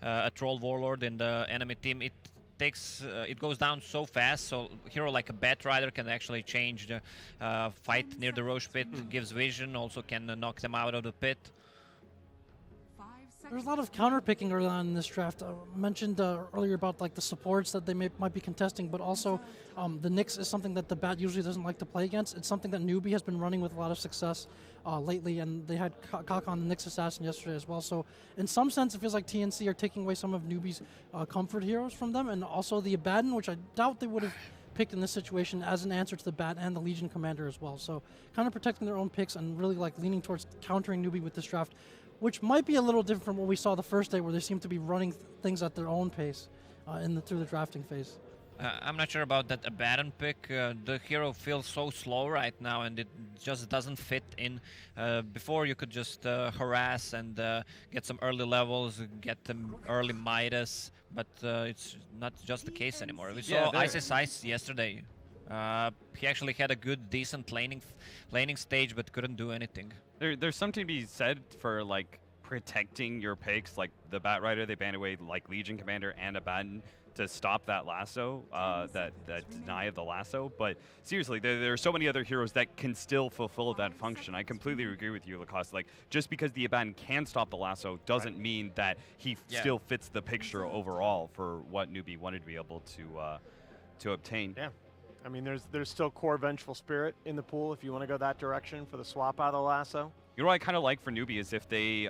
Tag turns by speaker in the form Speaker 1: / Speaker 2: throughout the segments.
Speaker 1: a troll warlord in the enemy team, it goes down so fast. So hero like a Bat Rider can actually change the fight near the Roche pit, gives vision, also can knock them out of the pit.
Speaker 2: There's a lot of counter-picking early on in this draft. I mentioned earlier about like the supports that they might be contesting, but also the Nyx is something that the Bat usually doesn't like to play against. It's something that NewBee has been running with a lot of success lately, and they had Kakon the Nyx Assassin yesterday as well. So in some sense, it feels like TNC are taking away some of NewBee's comfort heroes from them, and also the Abaddon, which I doubt they would have picked in this situation as an answer to the Bat and the Legion Commander as well. So kind of protecting their own picks and really like leaning towards countering NewBee with this draft, which might be a little different from what we saw the first day, where they seem to be running things at their own pace through the drafting phase.
Speaker 1: I'm not sure about that Abaddon pick. The hero feels so slow right now, and it just doesn't fit in. Before you could just harass and get some early levels, get them early Midas, but it's not just the case anymore. We saw Isis Ice yesterday. He actually had a good, decent laning stage, but couldn't do anything.
Speaker 3: There's something to be said for like protecting your picks, like the Bat Rider. They banned away like Legion Commander and Abaddon to stop that lasso, that deny of the lasso. But seriously, there are so many other heroes that can still fulfill that function. I completely agree with you, Lacoste. Like, just because the Abaddon can stop the lasso doesn't mean that he still fits the picture overall for what NewBee wanted to be able to obtain.
Speaker 4: Yeah. I mean, there's still core Vengeful Spirit in the pool if you want to go that direction for the swap out of the lasso.
Speaker 3: You know what I kind of like for NewBee is if they,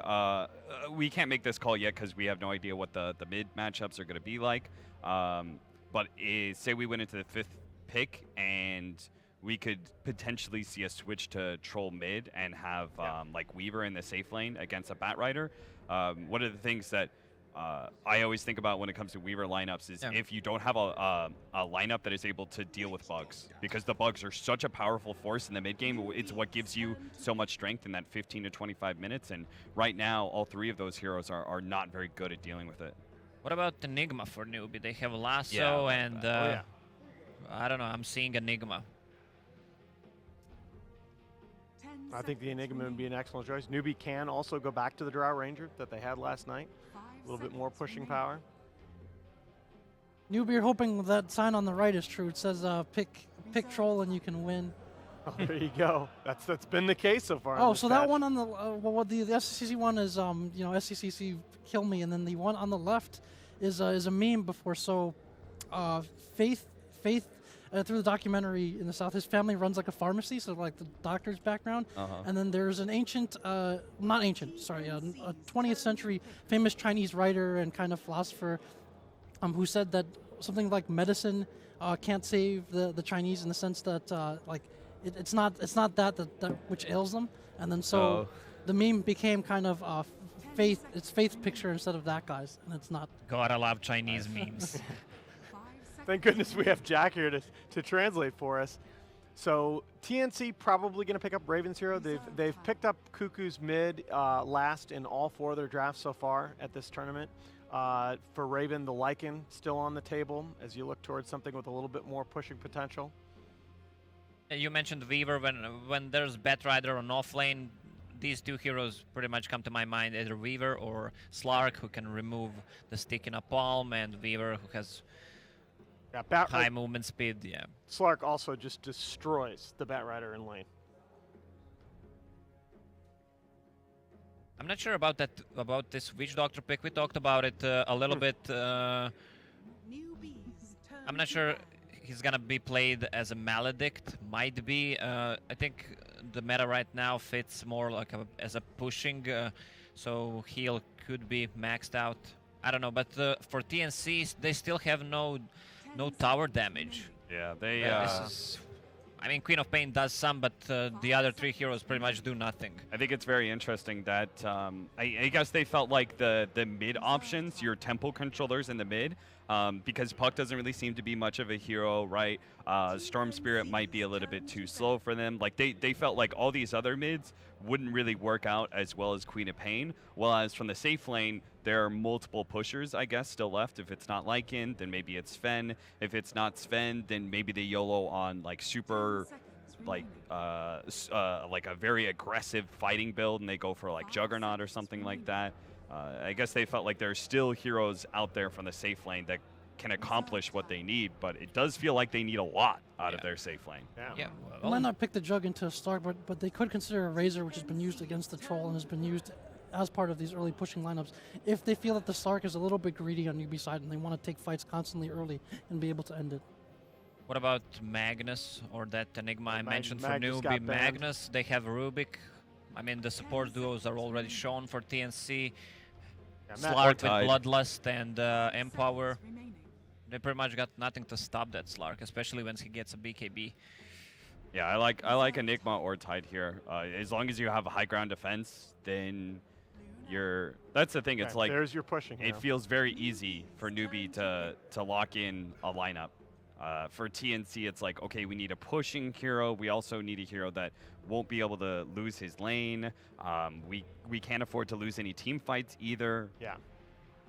Speaker 3: we can't make this call yet because we have no idea what the mid matchups are going to be like. But say we went into the 5th pick and we could potentially see a switch to troll mid and have like Weaver in the safe lane against a Bat Rider. One of the things that I always think about when it comes to Weaver lineups is if you don't have a lineup that is able to deal with bugs, because the bugs are such a powerful force in the mid game. It's what gives you so much strength in that 15 to 25 minutes, and right now all 3 of those heroes are not very good at dealing with it.
Speaker 1: What about Enigma for NewBee? They have Lasso and I don't know, I'm seeing Enigma.
Speaker 4: I think the Enigma would be an excellent choice. NewBee can also go back to the Drow Ranger that they had last night. A little bit more pushing power.
Speaker 2: NewBee are hoping that sign on the right is true. It says pick troll and you can win.
Speaker 4: Oh, there you go. That's been the case so far.
Speaker 2: Oh, so that one on the the SCCC one is SCCC kill me, and then the one on the left is a meme before. So Faith through the documentary in the South, his family runs like a pharmacy, so like the doctor's background. And then there's an ancient, not ancient, sorry, a 20th century famous Chinese writer and kind of philosopher who said that something like medicine can't save the Chinese, in the sense that like it's not that which ails them. And then so the meme became kind of faith picture instead of that guy's, and it's not.
Speaker 1: God, I love Chinese memes.
Speaker 4: Thank goodness we have Jack here to translate for us. So TNC probably going to pick up Raven's hero. They've picked up Cuckoo's mid last in all 4 of their drafts so far at this tournament. For Raven, the Lycan still on the table as you look towards something with a little bit more pushing potential.
Speaker 1: You mentioned Weaver. When there's Bat Rider on offlane, these 2 heroes pretty much come to my mind, either Weaver or Slark, who can remove the stick in a palm, and Weaver, who has high movement speed.
Speaker 4: Slark also just destroys the Bat Rider in lane.
Speaker 1: I'm not sure about this Witch Doctor pick. We talked about it a little bit. I'm not sure he's gonna be played as a Maledict. Might be. I think the meta right now fits more like as a pushing, so heal could be maxed out. I don't know, but for TNC, they still have no tower damage.
Speaker 3: Yeah, they.
Speaker 1: I mean, Queen of Pain does some, but the other 3 heroes pretty much do nothing.
Speaker 3: I think it's very interesting that I guess they felt like the mid options, your tempo controllers in the mid, because Puck doesn't really seem to be much of a hero, right? Storm Spirit might be a little bit too slow for them. Like they felt like all these other mids wouldn't really work out as well as Queen of Pain. Whereas from the safe lane, there are multiple pushers, I guess, still left. If it's not Lycan, then maybe it's Sven. If it's not Sven, then maybe they YOLO on like super, like a very aggressive fighting build, and they go for like Juggernaut or something like that. I guess they felt like there's still heroes out there from the safe lane that can accomplish what they need, but it does feel like they need a lot out of their safe lane.
Speaker 1: Yeah.
Speaker 2: They might not pick the Jug into a Stark, but they could consider a Razor, which has been used against the Troll and has been used as part of these early pushing lineups. If they feel that the Stark is a little bit greedy on NewBee side and they want to take fights constantly early and be able to end it.
Speaker 1: What about Magnus or that Enigma I mentioned for
Speaker 4: Magnus
Speaker 1: NewBee?
Speaker 4: got banned.
Speaker 1: Magnus, they have Rubik. I mean, the support duos are already shown for TNC.
Speaker 4: Yeah,
Speaker 1: Slark with
Speaker 3: Tied.
Speaker 1: Bloodlust and Empower. They pretty much got nothing to stop that Slark, especially once he gets a BKB.
Speaker 3: Yeah, I like Enigma or Tide here. As long as you have a high ground defense, then that's the thing. It's
Speaker 4: Okay,
Speaker 3: like
Speaker 4: there's your pushing.
Speaker 3: it feels very easy for NewBee to lock in a lineup. For TNC, it's like, okay, we need a pushing hero. We also need a hero that won't be able to lose his lane. We can't afford to lose any team fights either.
Speaker 4: Yeah.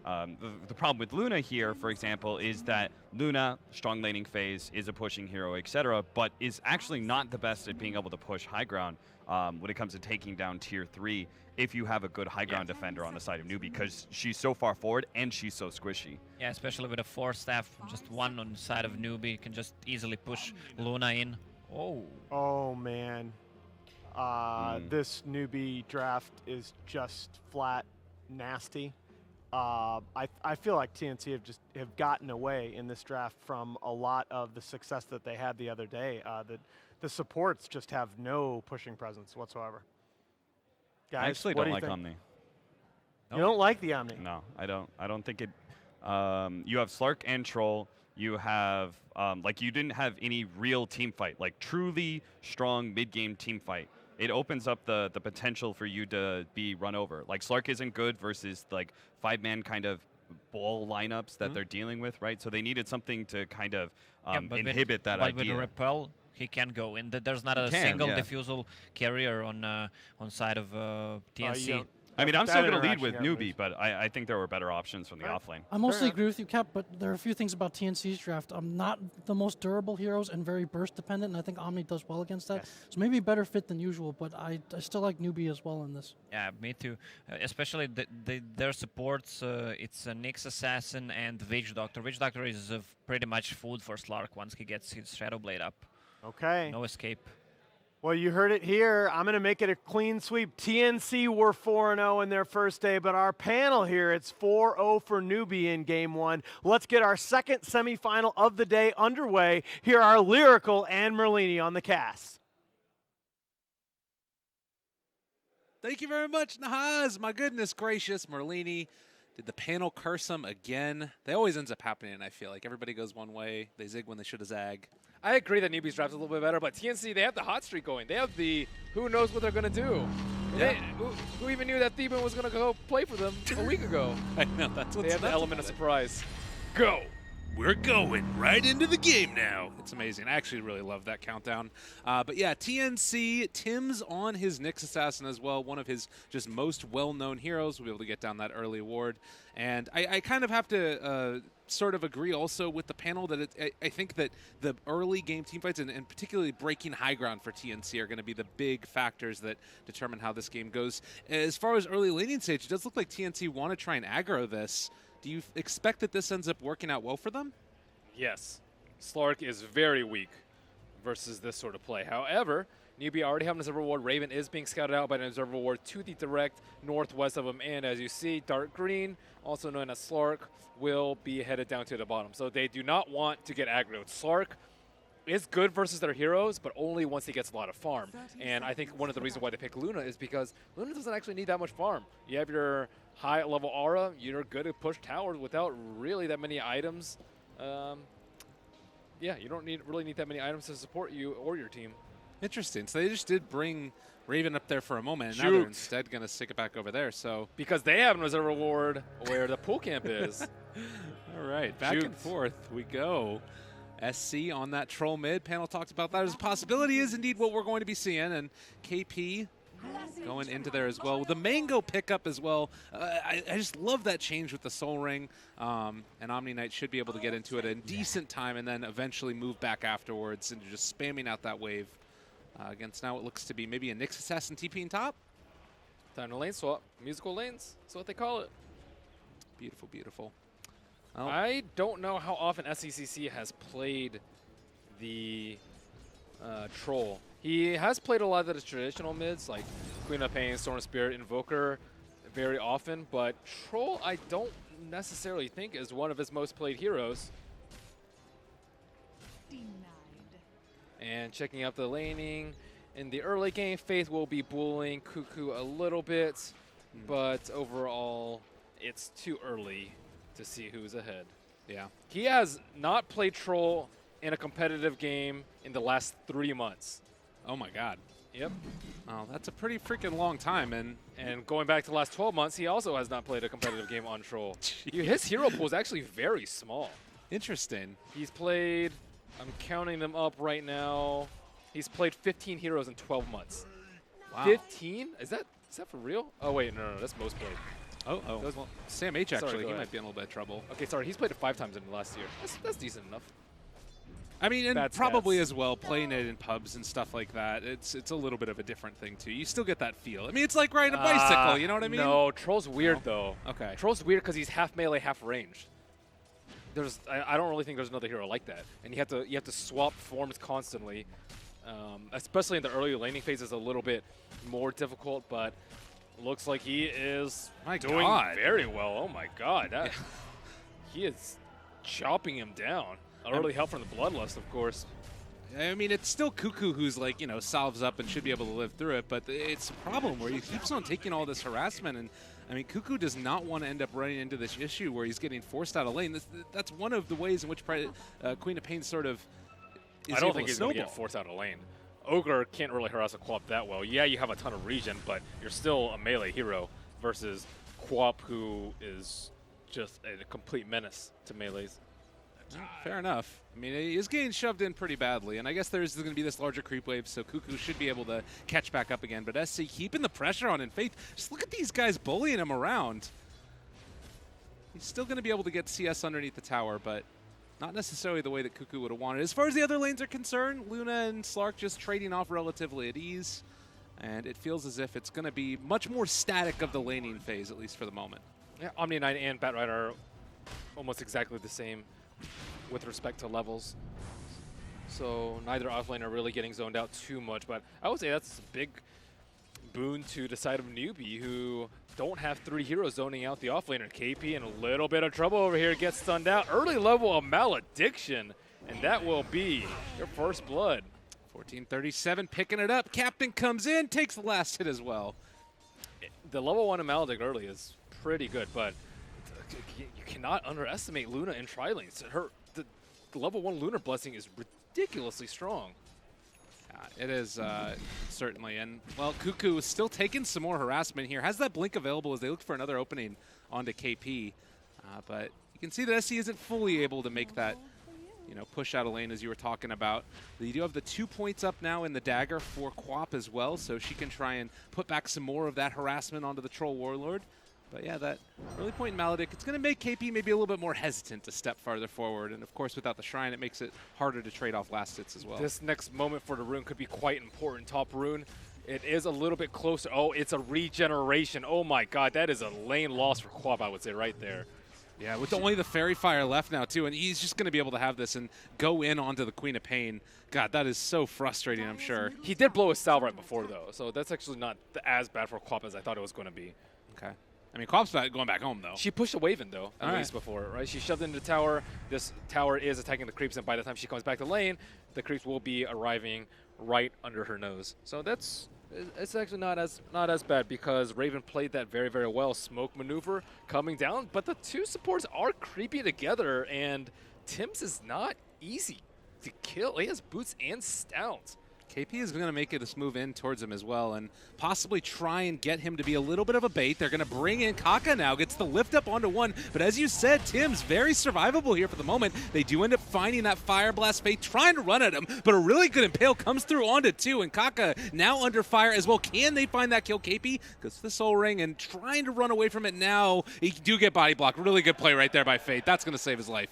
Speaker 3: The problem with Luna here, for example, is that Luna, strong laning phase, is a pushing hero, etc., but is actually not the best at being able to push high ground when it comes to taking down tier 3 if you have a good high ground defender on the side of NewBee, because she's so far forward and she's so squishy.
Speaker 1: Yeah, especially with a 4-staff, just one on the side of NewBee can just easily push Luna in. Oh.
Speaker 4: Oh man. This NewBee draft is just flat nasty. I feel like TNC have gotten away in this draft from a lot of the success that they had the other day. The supports just have no pushing presence whatsoever. Guys,
Speaker 3: I actually
Speaker 4: what
Speaker 3: don't
Speaker 4: do
Speaker 3: like
Speaker 4: think?
Speaker 3: Omni.
Speaker 4: You don't like the Omni?
Speaker 3: No, I don't think it. You have Slark and Troll. You have like you didn't have any real team fight, like truly strong mid-game team fight. It opens up the potential for you to be run over. Like Slark isn't good versus like 5-man kind of ball lineups that they're dealing with, right? So they needed something to kind of inhibit that
Speaker 1: but
Speaker 3: idea.
Speaker 1: with the Repel, he can go in. There's not a
Speaker 3: can,
Speaker 1: single
Speaker 3: yeah.
Speaker 1: diffusal carrier on side of TNC.
Speaker 3: I mean, I'm
Speaker 4: that
Speaker 3: still going to lead
Speaker 4: interaction
Speaker 3: with
Speaker 4: got
Speaker 3: NewBee,
Speaker 4: loose.
Speaker 3: but I think there were better options from the off lane.
Speaker 2: I mostly
Speaker 4: enough.
Speaker 2: agree with you, Cap, but there are a few things about TNC's draft. Not the most durable heroes and very burst dependent, and I think Omni does well against that.
Speaker 4: Yes.
Speaker 2: So maybe better fit than usual, but I still like NewBee as well in this.
Speaker 1: Yeah, me too. Especially their supports. It's a Nyx Assassin and Witch Doctor. Witch Doctor is pretty much food for Slark once he gets his Shadow Blade up.
Speaker 4: Okay.
Speaker 1: No escape.
Speaker 4: Well, you heard it here. I'm going to make it a clean sweep. TNC were 4-0 in their first day, but our panel here, it's 4-0 for NewBee in Game 1. Let's get our second semifinal of the day underway. Here are Lyrical and Merlini on the cast.
Speaker 5: Thank you very much, Nahaz. My goodness gracious, Merlini. Did the panel curse him again? They always ends up happening, I feel like. Everybody goes one way. They zig when they should have zag.
Speaker 6: I agree that NewBee's draft is a little bit better, but TNC, they have the hot streak going. They have the who knows what they're going to do.
Speaker 5: Yeah.
Speaker 6: Who even knew that Theben was going to go play for them a week ago?
Speaker 5: I know, that's what's
Speaker 6: They have the
Speaker 5: nuts
Speaker 6: element
Speaker 5: about
Speaker 6: of
Speaker 5: it.
Speaker 6: surprise. Go!
Speaker 5: We're going right into the game now. It's amazing. I actually really love that countdown. But yeah, TNC, Tim's on his Nyx Assassin as well, one of his just most well-known heroes. We'll be able to get down that early award. And I kind of have to sort of agree also with the panel that I think that the early game team fights and particularly breaking high ground for TNC are going to be the big factors that determine how this game goes. As far as early laning stage, it does look like TNC want to try and aggro this. Do you expect that this ends up working out well for them?
Speaker 6: Yes. Slark is very weak versus this sort of play. However, NewBee already have an Observer Ward. Raven is being scouted out by an Observer Ward to the direct northwest of him. And as you see, Dark Green, also known as Slark, will be headed down to the bottom. So they do not want to get aggroed. Slark is good versus their heroes, but only once he gets a lot of farm. And I think one of the reasons why they pick Luna is because Luna doesn't actually need that much farm. You have your high level aura, you're good to push towers without really that many items. Yeah, you don't really need that many items to support you or your team.
Speaker 5: Interesting. So they just did bring Raven up there for a moment, and now they're instead going to stick it back over there. So
Speaker 6: Because they have an Observer Ward where the pool camp is.
Speaker 5: all right, back and forth we go. SC on that troll mid. Panel talked about that as a possibility is indeed what we're going to be seeing, and KP going into there as well. The Mango pickup as well. I just love that change with the Soul Ring. And Omni Knight should be able to get into it in decent time and then eventually move back afterwards into just spamming out that wave against now what looks to be maybe a Nyx Assassin TP in top.
Speaker 6: Time to lane swap. Musical lanes. That's what they call it.
Speaker 5: Beautiful, beautiful. Oh.
Speaker 6: I don't know how often SCCC has played the Troll. He has played a lot of the traditional mids, like Queen of Pain, Storm Spirit, Invoker, very often, but Troll I don't necessarily think is one of his most played heroes.
Speaker 7: Denied.
Speaker 6: And checking out the laning. In the early game, Faith will be bullying Cuckoo a little bit, but overall, it's too early to see who's ahead.
Speaker 5: Yeah.
Speaker 6: He has not played Troll in a competitive game in the last 3 months.
Speaker 5: Oh my God.
Speaker 6: Yep.
Speaker 5: Oh, that's a pretty freaking long time, and
Speaker 6: going back to the last 12 months, he also has not played a competitive game on Troll. His hero pool is actually very small.
Speaker 5: interesting.
Speaker 6: He's played, I'm counting them up right now, he's played 15 heroes in 12 months.
Speaker 5: Wow.
Speaker 6: 15? Is that for real? Oh wait, no, that's most played.
Speaker 5: Oh, well, Sam H
Speaker 6: Sorry,
Speaker 5: actually,
Speaker 6: go
Speaker 5: he
Speaker 6: ahead.
Speaker 5: might be in a little bit of trouble.
Speaker 6: Okay, sorry, he's played it 5 times in the last year. That's decent enough.
Speaker 5: I mean, and
Speaker 6: Bad
Speaker 5: probably
Speaker 6: stats.
Speaker 5: as well, playing it in pubs and stuff like that, it's a little bit of a different thing too. You still get that feel. I mean, it's like riding a bicycle, you know what I mean?
Speaker 6: No, Troll's weird though.
Speaker 5: Okay.
Speaker 6: Troll's weird because he's half melee, half ranged. I don't really think there's another hero like that, and you have to swap forms constantly. Especially in the early laning phase is a little bit more difficult, but looks like he is doing
Speaker 5: God.
Speaker 6: very well. Oh my God, he is chopping him down. Early help from the Bloodlust, of course.
Speaker 5: I mean, it's still Cuckoo who's like, you know, salves up and should be able to live through it, but it's a problem where he keeps on taking all this harassment, and I mean, Cuckoo does not want to end up running into this issue where he's getting forced out of lane. That's one of the ways in which Queen of Pain sort of is
Speaker 6: I don't
Speaker 5: able
Speaker 6: think
Speaker 5: to
Speaker 6: he's going to
Speaker 5: snowball.
Speaker 6: get forced out of lane. Ogre can't really harass a Quap that well. Yeah, you have a ton of regen, but you're still a melee hero versus Quap, who is just a complete menace to melees.
Speaker 5: Fair enough. I mean, he is getting shoved in pretty badly, and I guess there's going to be this larger creep wave, so Cuckoo should be able to catch back up again. But SC keeping the pressure on in Faith. Just look at these guys bullying him around. He's still going to be able to get CS underneath the tower, but not necessarily the way that Cuckoo would have wanted. As far as the other lanes are concerned, Luna and Slark just trading off relatively at ease, and it feels as if it's going to be much more static of the laning phase, at least for the moment.
Speaker 6: Yeah, Omni Knight and Batrider are almost exactly the same with respect to levels. So neither offlane are really getting zoned out too much, but I would say that's a big boon to the side of NewBee, who don't have 3 heroes zoning out the offlaner. KP in a little bit of trouble over here, gets stunned out. Early level of Malediction, and that will be your first blood.
Speaker 5: 1437 picking it up. Captain comes in, takes the last hit as well.
Speaker 6: The level 1 of Maledict early is pretty good, but you cannot underestimate Luna in tri-lanes. The level 1 Lunar Blessing is ridiculously strong.
Speaker 5: It is certainly, and well, Cuckoo is still taking some more harassment here. Has that blink available as they look for another opening onto KP, but you can see that SC isn't fully able to make that, you know, push out a lane as you were talking about. You do have the 2 points up now in the dagger for Quap as well, so she can try and put back some more of that harassment onto the Troll Warlord. But yeah, that early point in Maledict, it's going to make KP maybe a little bit more hesitant to step farther forward. And of course, without the Shrine, it makes it harder to trade off last hits as well.
Speaker 6: This next moment for the rune could be quite important. Top rune, it is a little bit closer. Oh, it's a regeneration. Oh my God, that is a lane loss for Quap, I would say, right there.
Speaker 5: Yeah, with only the Fairy Fire left now, too, and he's just going to be able to have this and go in onto the Queen of Pain. God, that is so frustrating, I'm sure.
Speaker 6: He did blow his salve right before, though, so that's actually not as bad for Quap as I thought it was going to be.
Speaker 5: Okay. I mean, Quap's going back home, though.
Speaker 6: She pushed a wave in, though, at
Speaker 5: All
Speaker 6: least
Speaker 5: right.
Speaker 6: before, right? She shoved into the tower. This tower is attacking the creeps, and by the time she comes back to lane, the creeps will be arriving right under her nose. So it's actually not as bad because Raven played that very, very well. Smoke maneuver coming down, but the 2 supports are creepy together, and Tim's is not easy to kill. He has boots and stouts.
Speaker 5: KP is going to make it this move in towards him as well and possibly try and get him to be a little bit of a bait. They're going to bring in Kaka now, gets the lift up onto 1. But as you said, Tim's very survivable here for the moment. They do end up finding that Fire Blast Fate, trying to run at him, but a really good Impale comes through onto 2, and Kaka now under fire as well. Can they find that kill? KP goes to the Soul Ring and trying to run away from it now. He do get body block. Really good play right there by Fate. That's going to save his life.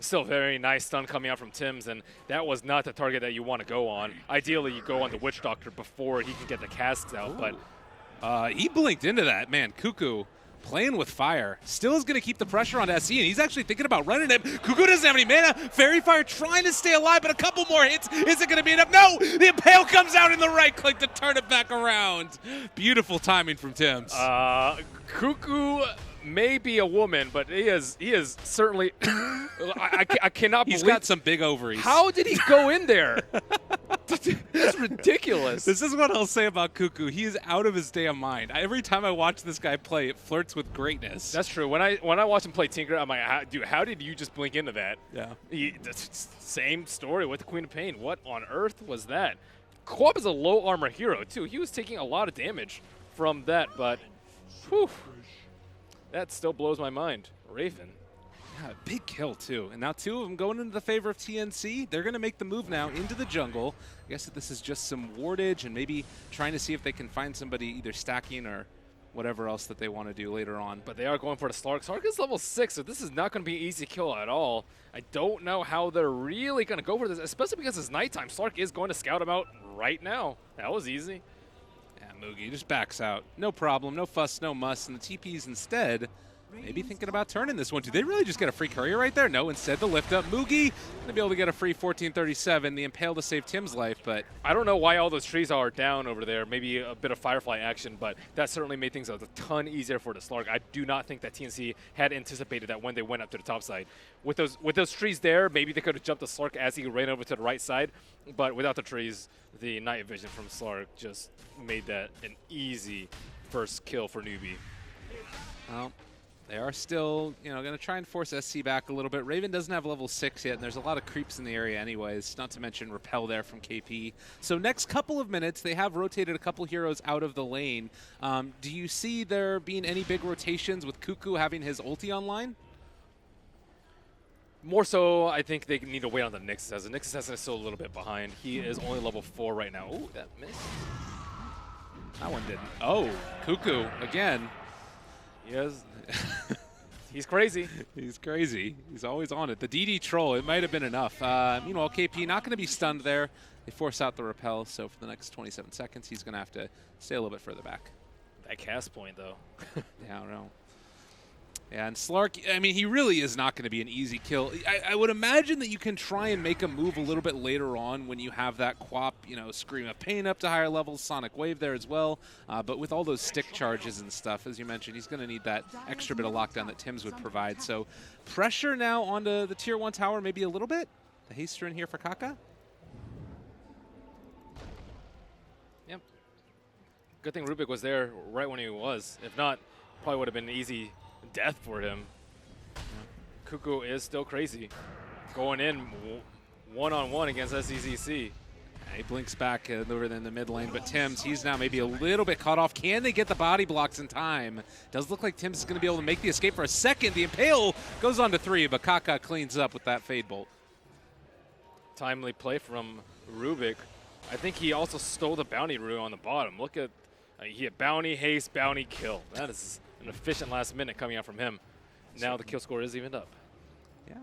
Speaker 6: Still very nice stun coming out from Tim's, and that was not the target that you want to go on. Ideally, you go on the Witch Doctor before he can get the casts out, but
Speaker 5: He blinked into that. Man, Cuckoo playing with fire. Still is going to keep the pressure on SE, and he's actually thinking about running him. Cuckoo doesn't have any mana. Fairy Fire trying to stay alive, but a couple more hits. Is it going to be enough? No! The Impale comes out in the right click to turn it back around. Beautiful timing from Tims.
Speaker 6: Cuckoo may be a woman, but he is certainly. I cannot believe.
Speaker 5: He's got some big ovaries.
Speaker 6: How did he go in there? That's ridiculous.
Speaker 5: This is what I'll say about Cuckoo. He is out of his damn mind. Every time I watch this guy play, it flirts with greatness.
Speaker 6: That's true. When I watch him play Tinker, I'm like, dude, how did you just blink into that?
Speaker 5: Yeah.
Speaker 6: Same story with the Queen of Pain. What on earth was that? Quab is a low armor hero too. He was taking a lot of damage from that, but whew, that still blows my mind. Raven.
Speaker 5: Yeah, big kill, too. And now 2 of them going into the favor of TNC. They're going to make the move now into the jungle. I guess that this is just some wardage and maybe trying to see if they can find somebody either stacking or whatever else that they want to do later on.
Speaker 6: But they are going for the Slark. Slark is level 6, so this is not going to be an easy kill at all. I don't know how they're really going to go for this, especially because it's nighttime. Slark is going to scout him out right now. That was easy.
Speaker 5: Yeah, Moogie just backs out. No problem, no fuss, no muss. And the TPs instead maybe thinking about turning this one. Do they really just get a free courier right there? No, instead the lift up. Moogie going to be able to get a free 1437. The Impale to save Tim's life, but
Speaker 6: I don't know why all those trees are down over there. Maybe a bit of Firefly action, but that certainly made things a ton easier for the Slark. I do not think that TNC had anticipated that when they went up to the top side. With those trees there, maybe they could have jumped the Slark as he ran over to the right side, but without the trees, the night vision from Slark just made that an easy first kill for NewBee.
Speaker 5: well, they are still, going to try and force SC back a little bit. Raven doesn't have level 6 yet, and there's a lot of creeps in the area anyways, not to mention Repel there from KP. So next couple of minutes, they have rotated a couple heroes out of the lane. Do you see there being any big rotations with Cuckoo having his ulti online?
Speaker 6: More so, I think they need to wait on the Nyx Assassin. Nyx Assassin is still a little bit behind. He is only level 4 right now. Oh, that missed.
Speaker 5: That one didn't. Oh, Cuckoo again.
Speaker 6: Yes. He's crazy.
Speaker 5: He's crazy. He's always on it. The DD troll, it might have been enough. Meanwhile, KP not going to be stunned there. They force out the repel, so for the next 27 seconds, he's going to have to stay a little bit further back.
Speaker 6: That cast point, though.
Speaker 5: Yeah, I don't know. Yeah, and Slark, I mean, he really is not going to be an easy kill. I would imagine that you can try and make a move a little bit later on when you have that Quap, Scream of Pain up to higher levels, Sonic Wave there as well. But with all those stick charges and stuff, as you mentioned, he's going to need that extra bit of lockdown that Tims would provide. So pressure now onto the Tier 1 tower maybe a little bit. The haster in here for Kaka.
Speaker 6: Yep. Good thing Rubik was there right when he was. If not, probably would have been an easy death for him. Cuckoo is still crazy. Going in one-on-one against SECC.
Speaker 5: He blinks back over in the mid lane, but Tims, he's now maybe a little bit cut off. Can they get the body blocks in time? Does look like Tims is going to be able to make the escape for a second. The Impale goes on to 3, but Kaka cleans up with that Fade Bolt.
Speaker 6: Timely play from Rubik. I think he also stole the bounty rune on the bottom. Look at, he had bounty, haste, bounty, kill. That is an efficient last minute coming out from him. Now the kill score is evened up.
Speaker 5: Yeah.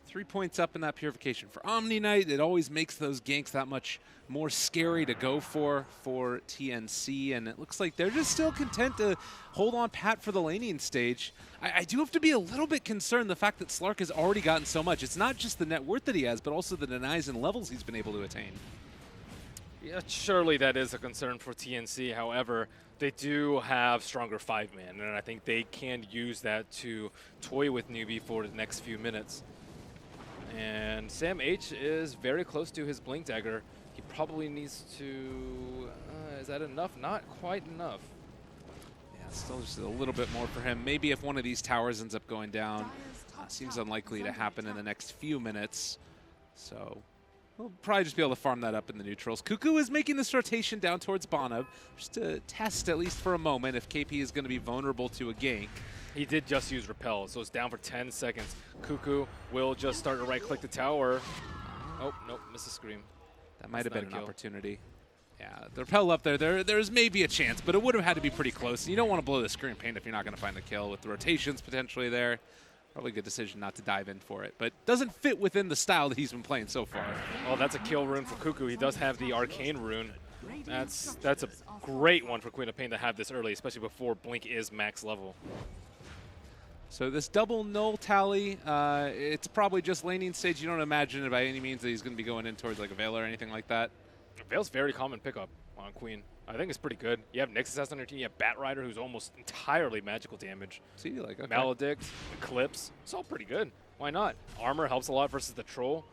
Speaker 5: 3 points up in that purification. For Omni Knight, it always makes those ganks that much more scary to go for TNC, and it looks like they're just still content to hold on pat for the laning stage. I do have to be a little bit concerned the fact that Slark has already gotten so much. It's not just the net worth that he has, but also the denies and levels he's been able to attain.
Speaker 6: Yeah, surely that is a concern for TNC. However, they do have stronger 5-man, and I think they can use that to toy with NewBee for the next few minutes. And Sam H is very close to his Blink Dagger. He probably needs to... is that enough? Not quite enough.
Speaker 5: Yeah, still just a little bit more for him. Maybe if one of these towers ends up going down. Seems unlikely to happen in the next few minutes. So we'll probably just be able to farm that up in the neutrals. Cuckoo is making this rotation down towards Bana, just to test, at least for a moment, if KP is going to be vulnerable to a gank.
Speaker 6: He did just use Repel, so it's down for 10 seconds. Cuckoo will just start to right-click the tower. Oh, nope, missed a Scream.
Speaker 5: That might have been an opportunity. Yeah, the Repel up there, there's maybe a chance, but it would have had to be pretty close. You don't want to blow the Scream Pain if you're not going to find the kill with the rotations potentially there. Probably a good decision not to dive in for it, but doesn't fit within the style that he's been playing so far.
Speaker 6: Oh, that's a kill rune for Cuckoo. He does have the Arcane rune. That's a great one for Queen of Pain to have this early, especially before Blink is max level.
Speaker 5: So this double null tally, it's probably just laning stage. You don't imagine it by any means that he's going to be going in towards like a Veil or anything like that.
Speaker 6: Veil's very common pickup on Queen. I think it's pretty good. You have Nyx Assassin on your team. You have Bat Rider, who's almost entirely magical damage.
Speaker 5: See, like okay.
Speaker 6: Maledict, Eclipse. It's all pretty good. Why not? Armor helps a lot versus the Troll.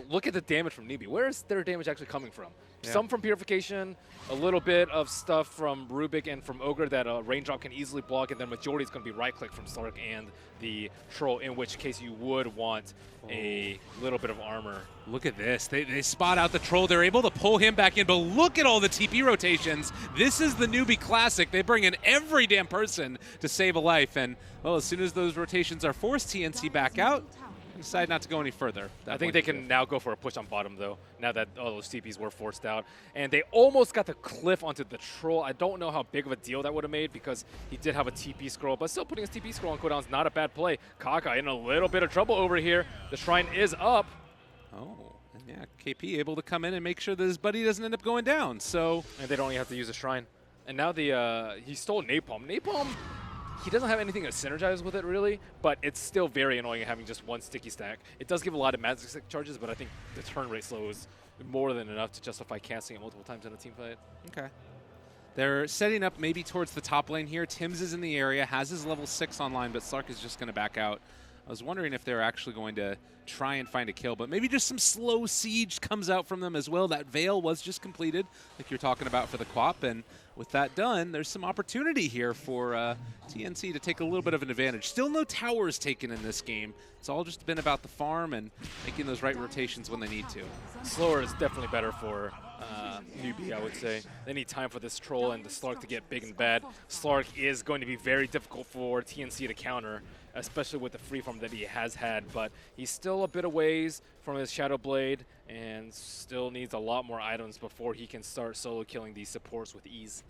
Speaker 6: Look at the damage from NewBee. Where is their damage actually coming from? Yeah. Some from Purification, a little bit of stuff from Rubik and from Ogre that a Raindrop can easily block, and then majority is going to be right-click from Slark and the Troll, in which case you would want a little bit of armor.
Speaker 5: Look at this. They spot out the Troll. They're able to pull him back in, but look at all the TP rotations. This is the NewBee Classic. They bring in every damn person to save a life, and, well, as soon as those rotations are forced, TNC back out. Decide not to go any further.
Speaker 6: I think they can now go for a push on bottom, though, now that all those TPs were forced out. And they almost got the cliff onto the Troll. I don't know how big of a deal that would have made because he did have a TP scroll, but still putting his TP scroll on cooldown is not a bad play. Kaka in a little bit of trouble over here. The Shrine is up.
Speaker 5: Oh, and yeah, KP able to come in and make sure that his buddy doesn't end up going down. So,
Speaker 6: and they don't even have to use a Shrine. And now he stole Napalm. Napalm, he doesn't have anything to synergize with it, really, but it's still very annoying having just one sticky stack. It does give a lot of magic stick charges, but I think the turn rate slow is more than enough to justify canceling it multiple times in a team fight.
Speaker 5: Okay. They're setting up maybe towards the top lane here. Tims is in the area, has his level 6 online, but Slark is just going to back out. I was wondering if they're actually going to try and find a kill, but maybe just some slow siege comes out from them as well. That Veil was just completed, like you're talking about for the Quap, and with that done, there's some opportunity here for TNC to take a little bit of an advantage. Still no towers taken in this game. It's all just been about the farm and making those right rotations when they need to.
Speaker 6: Slower is definitely better for NewBee, I would say. They need time for this Troll and the Slark to get big and bad. Slark is going to be very difficult for TNC to counter, especially with the free farm that he has had, but he's still a bit of ways from his Shadow Blade and still needs a lot more items before he can start solo killing these supports with ease.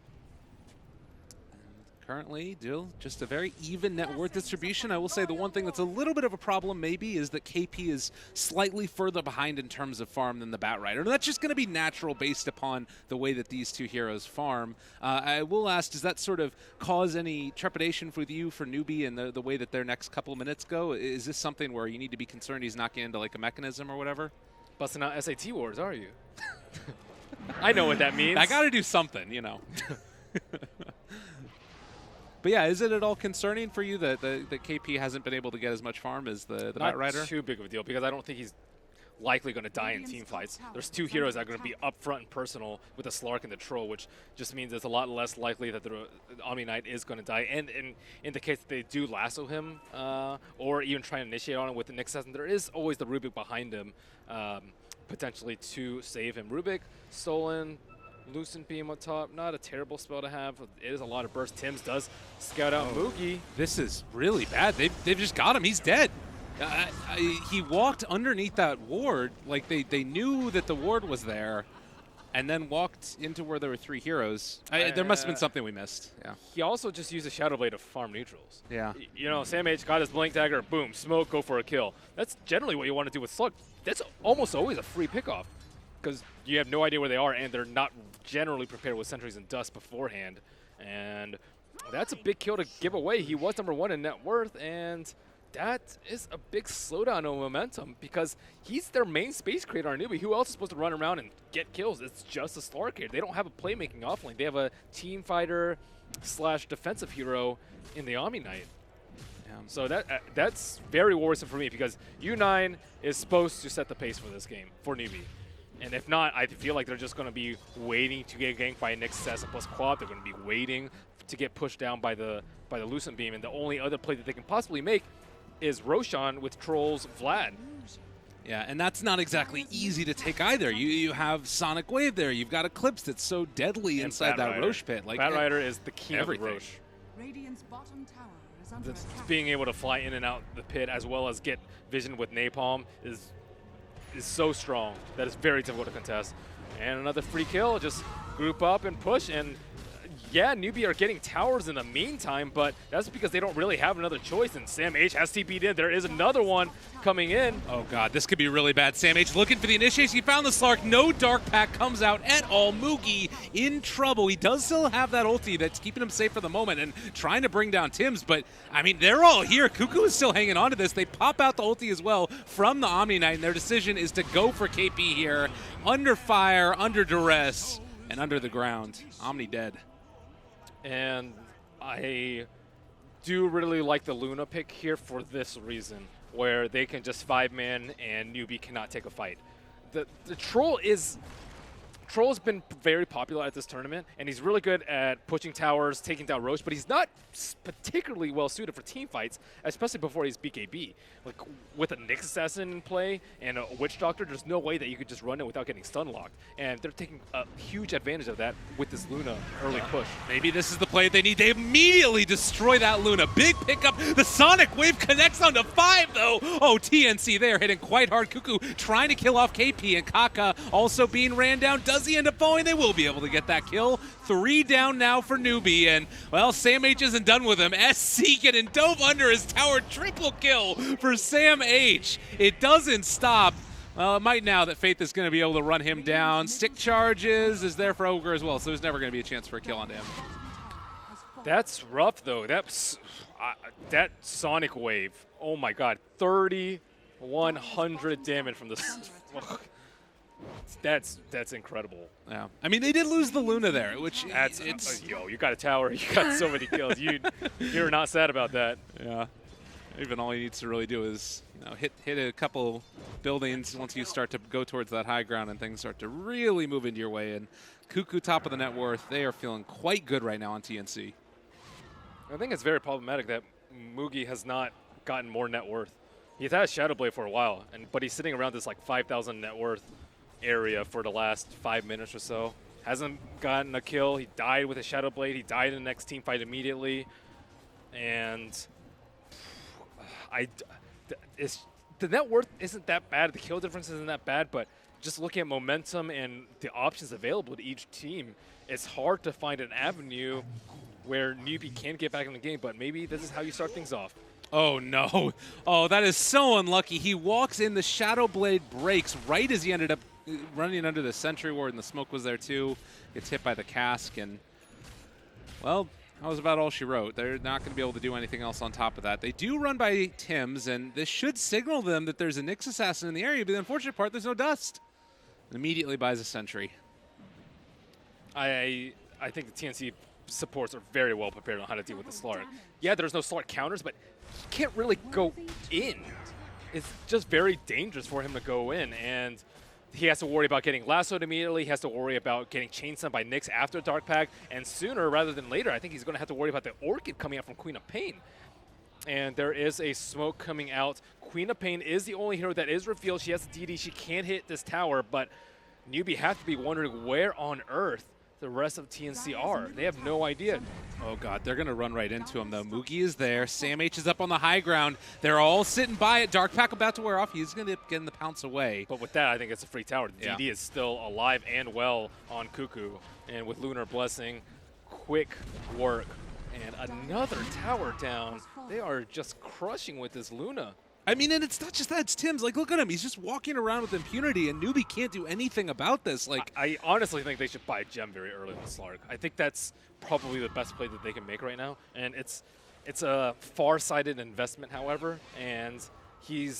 Speaker 5: Currently, just a very even net worth distribution. I will say the one thing that's a little bit of a problem maybe is that KP is slightly further behind in terms of farm than the Bat Rider. And that's just going to be natural based upon the way that these two heroes farm. I will ask, does that sort of cause any trepidation for you for NewBee and the way that their next couple of minutes go? Is this something where you need to be concerned he's not getting into like a mechanism or whatever?
Speaker 6: Busting out SAT wars, are you? I know what that means.
Speaker 5: I got to do something, you know. But yeah, is it at all concerning for you that KP hasn't been able to get as much farm as the Bat Rider?
Speaker 6: Not too big of a deal, because I don't think he's likely going to die in team fights. There's two heroes that are going to be upfront and personal with the Slark and the Troll, which just means it's a lot less likely that the Omni Knight is going to die. And in the case that they do lasso him or even try and initiate on him with the Nyx Assassin, there is always the Rubik behind him potentially to save him. Rubik, stolen. Lucent Beam on top, not a terrible spell to have. It is a lot of burst. Tims does scout out Moogie.
Speaker 5: This is really bad. They've just got him. He's dead. He walked underneath that ward, like they knew that the ward was there, and then walked into where there were three heroes. There must have been something we missed. Yeah.
Speaker 6: He also just used a Shadow Blade to farm neutrals.
Speaker 5: Yeah.
Speaker 6: You know, Sam H got his Blink Dagger, boom, smoke, go for a kill. That's generally what you want to do with Slug. That's almost always a free pickoff, because you have no idea where they are, and they're not generally prepared with sentries and dust beforehand. And that's a big kill to give away. He was #1 in net worth, and that is a big slowdown on momentum, because he's their main space creator on NewBee. Who else is supposed to run around and get kills? It's just a Slark here. They don't have a playmaking offlane. They have a team fighter / defensive hero in the Omni Knight. So that's very worrisome for me, because U9 is supposed to set the pace for this game, for NewBee. And if not, I feel like they're just going to be waiting to get ganked by Nyx Assassin plus Quad. They're going to be waiting to get pushed down by the Lucent Beam. And the only other play that they can possibly make is Roshan with Trolls Vlad.
Speaker 5: Yeah, and that's not exactly easy to take either. You have Sonic Wave there. You've got Eclipse that's so deadly inside that Roche pit. Like
Speaker 6: Bat Rider is the king
Speaker 5: everything.
Speaker 6: of Roche.
Speaker 7: Radiant's bottom tower is under attack.
Speaker 6: Being able to fly in and out the pit as well as get vision with Napalm is so strong that it's very difficult to contest. And another free kill, just group up and push, and yeah, NewBee are getting towers in the meantime, but that's because they don't really have another choice, and Sam H has TP'd in. There is another one coming in.
Speaker 5: Oh god, this could be really bad. Sam H looking for the initiation. He found the Slark. No Dark Pack comes out at all. Moogie in trouble. He does still have that ulti that's keeping him safe for the moment and trying to bring down Tims, but I mean, they're all here. Cuckoo is still hanging on to this. They pop out the ulti as well from the Omni Knight, and their decision is to go for KP here. Under fire, under duress, and under the ground. Omni dead.
Speaker 6: And I do really like the Luna pick here for this reason, where they can just 5-man and NewBee cannot take a fight. The Troll's been very popular at this tournament, and he's really good at pushing towers, taking down Roche, but he's not particularly well suited for team fights, especially before he's BKB. Like, with a Nyx Assassin in play and a Witch Doctor, there's no way that you could just run it without getting stun locked. And they're taking a huge advantage of that with this Luna early push.
Speaker 5: Maybe this is the play they need. They immediately destroy that Luna. Big pickup. The Sonic Wave connects onto 5, though. Oh, TNC there hitting quite hard. Cuckoo trying to kill off KP, and Kaka also being ran down. Does he end up falling? They will be able to get that kill. 3 down now for NewBee, and, well, Sam H isn't done with him. SC getting dove under his tower. Triple kill for Sam H. It doesn't stop. Well, it might now that Faith is going to be able to run him down. Stick charges is there for Ogre as well, so there's never going to be a chance for a kill on him.
Speaker 6: That's rough, though. That Sonic Wave, oh my god, 3,100 damage from the... That's incredible.
Speaker 5: Yeah, I mean, they did lose the Luna there, which
Speaker 6: yo, you got a tower, you got so many kills. You're not sad about that.
Speaker 5: Yeah. Even all he needs to really do is, hit a couple buildings once you start to go towards that high ground and things start to really move into your way. And Cuckoo, top of the net worth, they are feeling quite good right now on TNC.
Speaker 6: I think it's very problematic that Moogie has not gotten more net worth. He's had Shadowblade for a while, but he's sitting around this like 5,000 net worth area for the last 5 minutes or so. Hasn't gotten a kill. He died with a Shadowblade. He died in the next team fight immediately. And the net worth isn't that bad. The kill difference isn't that bad, but just looking at momentum and the options available to each team, it's hard to find an avenue where NewBee can get back in the game, but maybe this is how you start things off.
Speaker 5: Oh, no. Oh, that is so unlucky. He walks in, the Shadowblade breaks right as he ended up running under the Sentry Ward, and the smoke was there too. Gets hit by the cask, and, well, that was about all she wrote. They're not going to be able to do anything else on top of that. They do run by Tims, and this should signal them that there's a Nyx Assassin in the area, but the unfortunate part, there's no dust. And immediately buys a Sentry.
Speaker 6: I think the TNC supports are very well prepared on how to deal with the Slark. Yeah, there's no Slark counters, but he can't really go in. It's just very dangerous for him to go in, and he has to worry about getting lassoed immediately. He has to worry about getting chainstunned by Nyx after Dark Pack, and sooner rather than later, I think he's going to have to worry about the Orchid coming out from Queen of Pain. And there is a smoke coming out. Queen of Pain is the only hero that is revealed. She has a DD. She can't hit this tower, but NewBee have to be wondering where on earth the rest of TNC are. They have no idea.
Speaker 5: Oh, God, they're going to run right into him, though. Moogie is there. Sam H is up on the high ground. They're all sitting by it. Dark Pack about to wear off. He's going to get the pounce away.
Speaker 6: But with that, I think it's a free tower. DD is still alive and well on Cuckoo. And with Lunar Blessing, quick work. And another tower down. They are just crushing with this Luna.
Speaker 5: I mean, and it's not just that, it's Tim's. Like, look at him. He's just walking around with impunity, and NewBee can't do anything about this. Like,
Speaker 6: I honestly think they should buy a gem very early on Slark. I think that's probably the best play that they can make right now. And it's a far-sighted investment, however, and he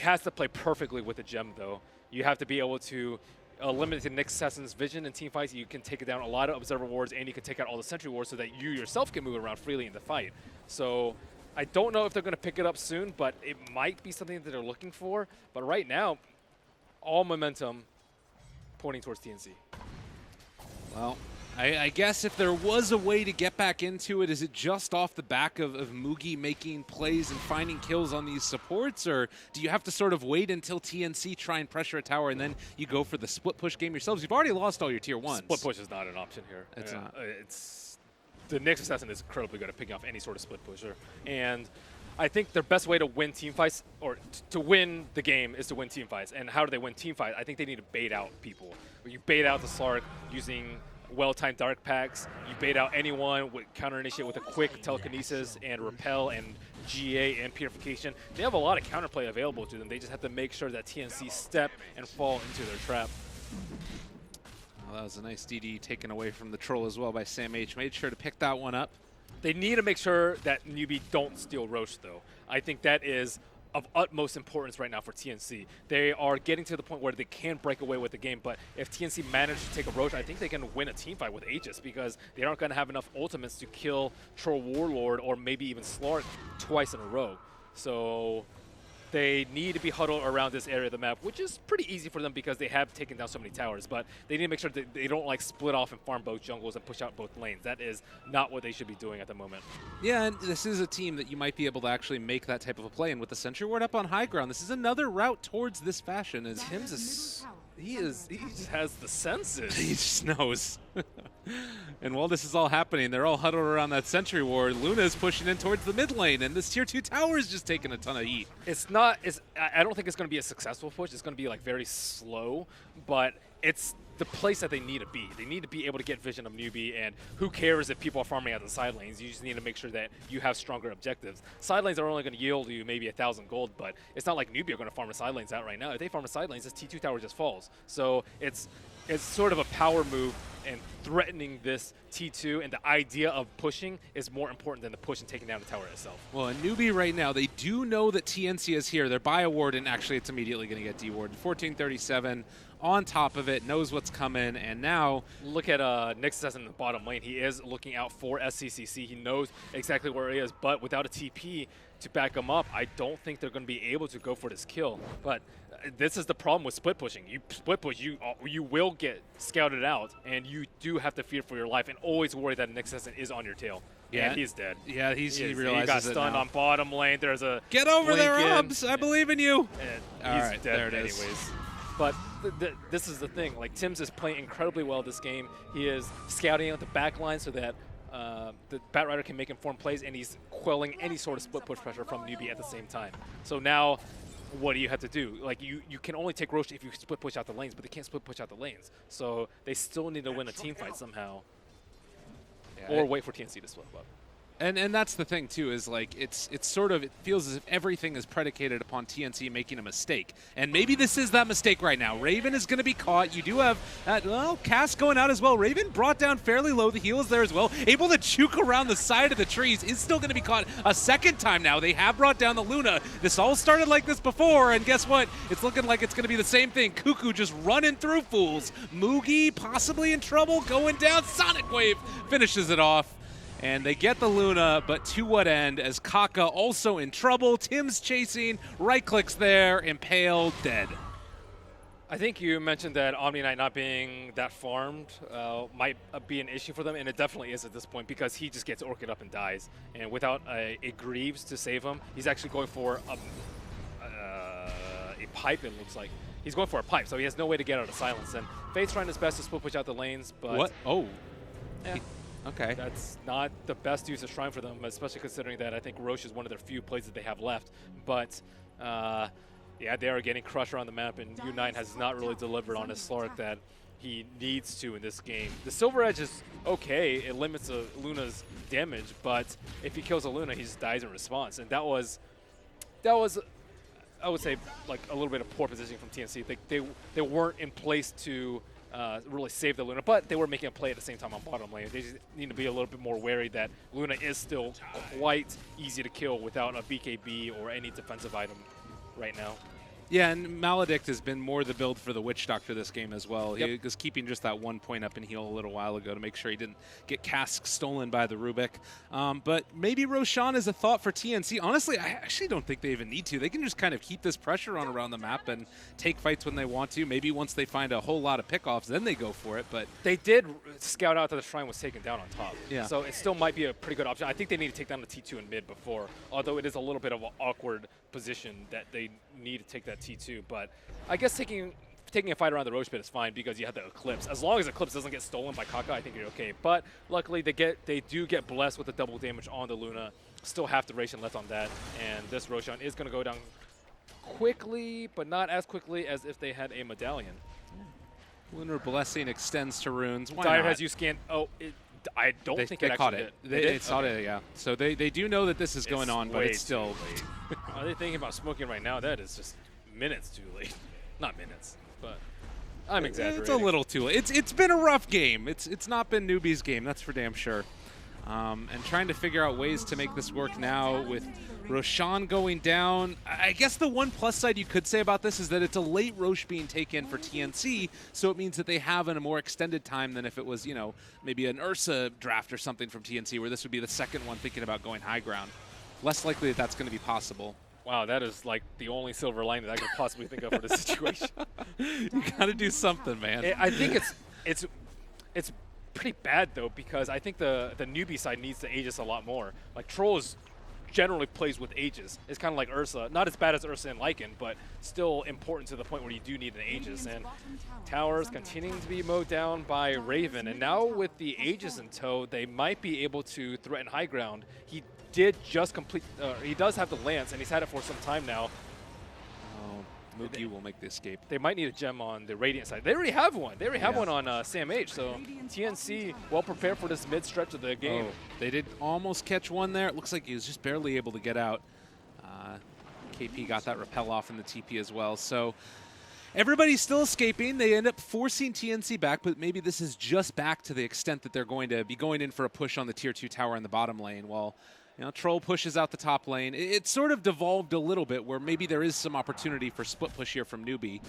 Speaker 6: has to play perfectly with the gem, though. You have to be able to eliminate the Nyx Assassin's vision in team fights. You can take down a lot of Observer Wards, and you can take out all the Sentry Wards so that you yourself can move around freely in the fight. So I don't know if they're going to pick it up soon, but it might be something that they're looking for. But right now, all momentum pointing towards TNC.
Speaker 5: Well, I guess if there was a way to get back into it, is it just off the back of Moogie making plays and finding kills on these supports, or do you have to sort of wait until TNC try and pressure a tower and then you go for the split push game yourselves? You've already lost all your tier 1s.
Speaker 6: Split push is not an option here.
Speaker 5: It's not.
Speaker 6: The Nyx Assassin is incredibly good at picking off any sort of split pusher. And I think their best way to win team fights, or to win the game, is to win team fights. And how do they win team fights? I think they need to bait out people. You bait out the Slark using well-timed dark packs. You bait out anyone, with counter-initiate with a quick telekinesis and repel and GA and purification. They have a lot of counterplay available to them. They just have to make sure that TNC step and fall into their trap.
Speaker 5: Well, that was a nice DD taken away from the troll as well by Sam H. Made sure to pick that one up.
Speaker 6: They need to make sure that NewBee don't steal Roche, though. I think that is of utmost importance right now for TNC. They are getting to the point where they can break away with the game, but if TNC manage to take a Roche, I think they can win a team fight with Aegis because they aren't going to have enough ultimates to kill Troll Warlord or maybe even Slark twice in a row. So they need to be huddled around this area of the map, which is pretty easy for them because they have taken down so many towers, but they need to make sure that they don't like split off and farm both jungles and push out both lanes. That is not what they should be doing at the moment.
Speaker 5: Yeah, and this is a team that you might be able to actually make that type of a play, and with the Sentry Ward up on high ground, this is another route towards this fashion. As
Speaker 6: Tim's is, he just has the senses.
Speaker 5: He just knows. And while this is all happening, they're all huddled around that Sentry Ward. Luna's pushing in towards the mid lane, and this tier 2 tower is just taking a ton of heat.
Speaker 6: I don't think it's going to be a successful push. It's going to be like very slow, but it's the place that they need to be. They need to be able to get vision of NewBee, and who cares if people are farming out the side lanes? You just need to make sure that you have stronger objectives. Side lanes are only going to yield you maybe 1,000 gold, but it's not like NewBee are going to farm the side lanes out right now. If they farm the side lanes, this T2 tower just falls. So it's sort of a power move, and threatening this T2 and the idea of pushing is more important than the push and taking down the tower itself.
Speaker 5: Well, in NewBee right now, they do know that TNC is here. They're by a ward, and actually it's immediately going to get dewarded. 1437 on top of it, knows what's coming, and now
Speaker 6: look at Nixus in the bottom lane. He is looking out for SCCC. He knows exactly where he is, but without a TP to back him up, I don't think they're going to be able to go for this kill. But this is the problem with split pushing. You split push, you will get scouted out, and you do have to fear for your life and always worry that Nixus is on your tail.
Speaker 5: Yeah,
Speaker 6: and he's dead.
Speaker 5: Yeah, he realizes
Speaker 6: he got stunned
Speaker 5: now.
Speaker 6: on bottom lane. There's a
Speaker 5: get over there,
Speaker 6: Lincoln,
Speaker 5: Hobbs. I believe in you.
Speaker 6: And
Speaker 5: All
Speaker 6: he's
Speaker 5: right,
Speaker 6: dead
Speaker 5: there it is.
Speaker 6: anyways. But this is the thing. Like, Tim's is playing incredibly well this game. He is scouting out the back line so that the Batrider can make informed plays, and he's quelling any sort of split push pressure from NewBee at the same time. So now, what do you have to do? Like, you can only take Roche if you split push out the lanes, but they can't split push out the lanes. So they still need to win a team fight somehow, or wait for TNC to split up.
Speaker 5: And that's the thing too, is like it's sort of, it feels as if everything is predicated upon TNC making a mistake, and maybe this is that mistake right now. Raven is going to be caught. You do have Cass going out as well. Raven brought down fairly low. The heal is there as well, able to juke around the side of the trees. Is still going to be caught a second time now. They have brought down the Luna. This all started like this before, and guess what? It's looking like it's going to be the same thing. Cuckoo just running through fools. Mugi possibly in trouble, going down. Sonic Wave finishes it off. And they get the Luna, but to what end? As Kaka also in trouble. Tim's chasing, right-clicks there, impaled, dead.
Speaker 6: I think you mentioned that Omni Knight not being that farmed might be an issue for them, and it definitely is at this point because he just gets orchid up and dies. And without a Greaves to save him, he's actually going for a pipe, it looks like. He's going for a pipe, so he has no way to get out of silence. And Fate's trying his best to split push out the lanes, but...
Speaker 5: What? Oh.
Speaker 6: Yeah.
Speaker 5: Okay.
Speaker 6: That's not the best use of Shrine for them, especially considering that I think Roche is one of their few plays that they have left. But, yeah, they are getting crushed around the map, and U9 has not really delivered on his Slark that he needs to in this game. The Silver Edge is okay. It limits Luna's damage, but if he kills a Luna, he just dies in response. And that was I would say, like a little bit of poor positioning from TNC. They weren't in place to really save the Luna, but they were making a play at the same time on bottom lane. They just need to be a little bit more wary that Luna is still quite easy to kill without a BKB or any defensive item right now.
Speaker 5: Yeah, and Maledict has been more the build for the Witch Doctor this game as well.
Speaker 6: Yep.
Speaker 5: He was keeping just that 1 point up in heal a little while ago to make sure he didn't get casks stolen by the Rubik. But maybe Roshan is a thought for TNC. Honestly, I actually don't think they even need to. They can just kind of keep this pressure on around the map and take fights when they want to. Maybe once they find a whole lot of pickoffs, then they go for it. But
Speaker 6: they did scout out that the Shrine was taken down on top.
Speaker 5: Yeah.
Speaker 6: So it still might be a pretty good option. I think they need to take down the T2 in mid before, although it is a little bit of an awkward position that they need to take that T2. But I guess taking a fight around the Roche pit is fine because you have the Eclipse. As long as Eclipse doesn't get stolen by Kaka, I think you're okay. But luckily they do get blessed with the double damage on the Luna. Still half duration left on that, and this Roshan is going to go down quickly, but not as quickly as if they had a medallion.
Speaker 5: Lunar Blessing extends to runes. Why
Speaker 6: Dire
Speaker 5: not?
Speaker 6: has you scanned. Oh, I don't think
Speaker 5: they
Speaker 6: it
Speaker 5: caught
Speaker 6: actually
Speaker 5: it.
Speaker 6: did.
Speaker 5: They saw it, yeah. So they do know that this is going on, but it's still.
Speaker 6: Are they thinking about smoking right now? That is just minutes too late. Not minutes, but I'm exaggerating.
Speaker 5: It's a little too late. It's been a rough game. It's not been NewBee's game, that's for damn sure. And trying to figure out ways to make this work now with Roshan going down. I guess the one plus side you could say about this is that it's a late Roche being taken for TNC, so it means that they have in a more extended time than if it was, maybe an Ursa draft or something from TNC, where this would be the second one thinking about going high ground. Less likely that that's going to be possible.
Speaker 6: Wow, that is like the only silver lining that I could possibly think of for this situation.
Speaker 5: You got to do something, man.
Speaker 6: I think it's pretty bad though, because I think the NewBee side needs the Aegis a lot more. Like Trolls generally plays with Aegis. It's kind of like Ursa, not as bad as Ursa and Lycan, but still important to the point where you do need an Aegis. And towers continuing to be mowed down by Raven, and now with the Aegis in tow, they might be able to threaten high ground. He did just complete. He does have the Lance, and he's had it for some time now.
Speaker 5: Mookie will make the escape.
Speaker 6: They might need a gem on the Radiant side. They already have one. They already have one on Sam H. So TNC well prepared for this mid stretch of the game.
Speaker 5: Oh, they did almost catch one there. It looks like he was just barely able to get out. KP got that repel off in the TP as well. So everybody's still escaping. They end up forcing TNC back, but maybe this is just back to the extent that they're going to be going in for a push on the tier 2 tower in the bottom lane. Well, Troll pushes out the top lane. It sort of devolved a little bit where maybe there is some opportunity for split push here from NewBee,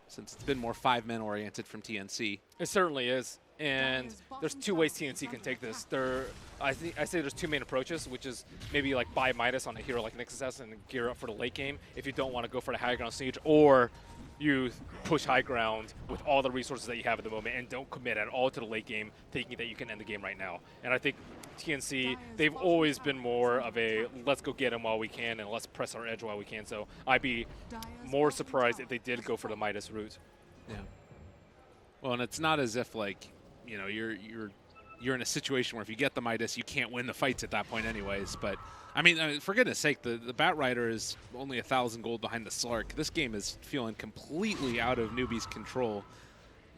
Speaker 5: since it's been more 5-man oriented from TNC.
Speaker 6: It certainly is. And there's two ways TNC can take this. I say there's two main approaches, which is maybe like buy Midas on a hero like Nyx Assassin and gear up for the late game if you don't want to go for the high ground siege, or you push high ground with all the resources that you have at the moment and don't commit at all to the late game, thinking that you can end the game right now. And I think TNC, they've always been more of a let's go get him while we can and let's press our edge while we can. So I'd be more surprised if they did go for the Midas route.
Speaker 5: Yeah. Well, and it's not as if like, you're in a situation where if you get the Midas, you can't win the fights at that point anyways. But I mean, for goodness sake, the Bat Rider is only 1,000 gold behind the Slark. This game is feeling completely out of NewBee's control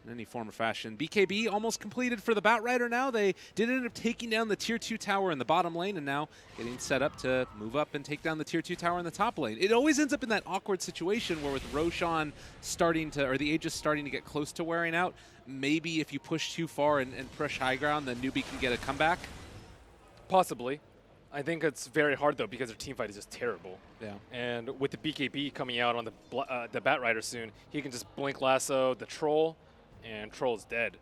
Speaker 5: in any form or fashion. BKB almost completed for the Bat Rider now. They did end up taking down the tier 2 tower in the bottom lane and now getting set up to move up and take down the tier 2 tower in the top lane. It always ends up in that awkward situation where with Roshan or the Aegis starting to get close to wearing out, maybe if you push too far and push high ground, then NewBee can get a comeback.
Speaker 6: Possibly. I think it's very hard though because their team fight is just terrible.
Speaker 5: Yeah.
Speaker 6: And with the BKB coming out on the Bat Rider soon, he can just blink lasso the Troll, and Troll is dead.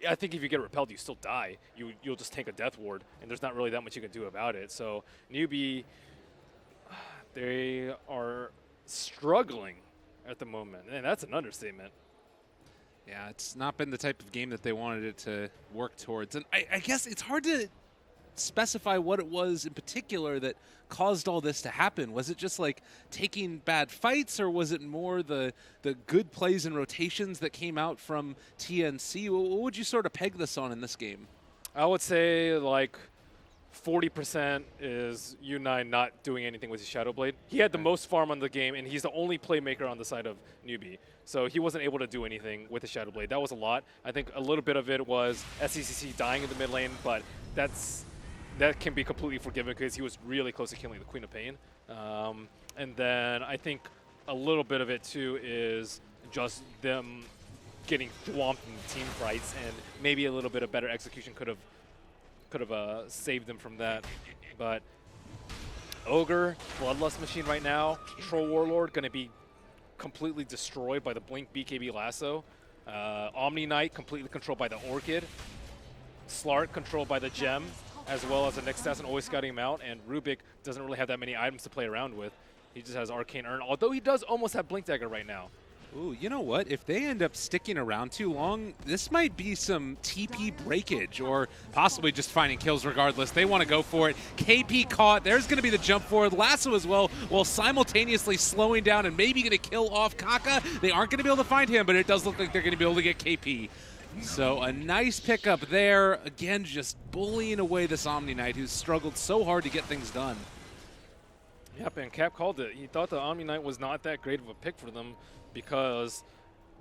Speaker 6: I think if you get repelled, you still die. You'll just take a death ward, and there's not really that much you can do about it. So NewBee, they are struggling at the moment, and that's an understatement.
Speaker 5: Yeah, it's not been the type of game that they wanted it to work towards. And I guess it's hard to specify what it was in particular that caused all this to happen. Was it just like taking bad fights, or was it more the good plays and rotations that came out from TNC? What would you sort of peg this on in this game?
Speaker 6: I would say like 40% is U9 not doing anything with his Shadow Blade. He had the most farm on the game, and he's the only playmaker on the side of NewBee. So he wasn't able to do anything with the Shadow Blade. That was a lot. I think a little bit of it was SCCC dying in the mid lane, but that can be completely forgiven because he was really close to killing the Queen of Pain. And then I think a little bit of it too is just them getting swamped in team fights, and maybe a little bit of better execution could have saved them from that. But Ogre, Bloodlust Machine right now, Troll Warlord going to be completely destroyed by the Blink BKB Lasso. Omni Knight completely controlled by the Orchid. Slark controlled by the Gem, as well as the Nyx Assassin always scouting him out, and Rubik doesn't really have that many items to play around with. He just has Arcane Urn, although he does almost have Blink Dagger right now.
Speaker 5: Ooh, you know what? If they end up sticking around too long, this might be some TP breakage, or possibly just finding kills regardless. They want to go for it. KP caught. There's going to be the jump forward. Lasso as well, while simultaneously slowing down and maybe going to kill off Kaka. They aren't going to be able to find him, but it does look like they're going to be able to get KP. So a nice pickup there. Again, just bullying away this Omni Knight, who's struggled so hard to get things done.
Speaker 6: Yep, and Cap called it. He thought the Omni Knight was not that great of a pick for them because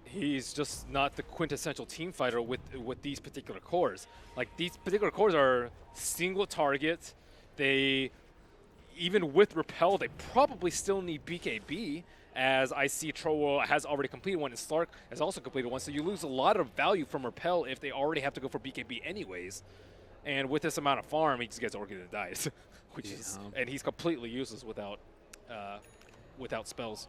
Speaker 6: he's just not the quintessential team fighter with these particular cores. Like, these particular cores are single target. They, even with Repel, they probably still need BKB, as I see Troll has already completed one and Slark has also completed one. So you lose a lot of value from Repel if they already have to go for BKB anyways. And with this amount of farm, he just gets Orchid and dies, which is, and he's completely useless without spells.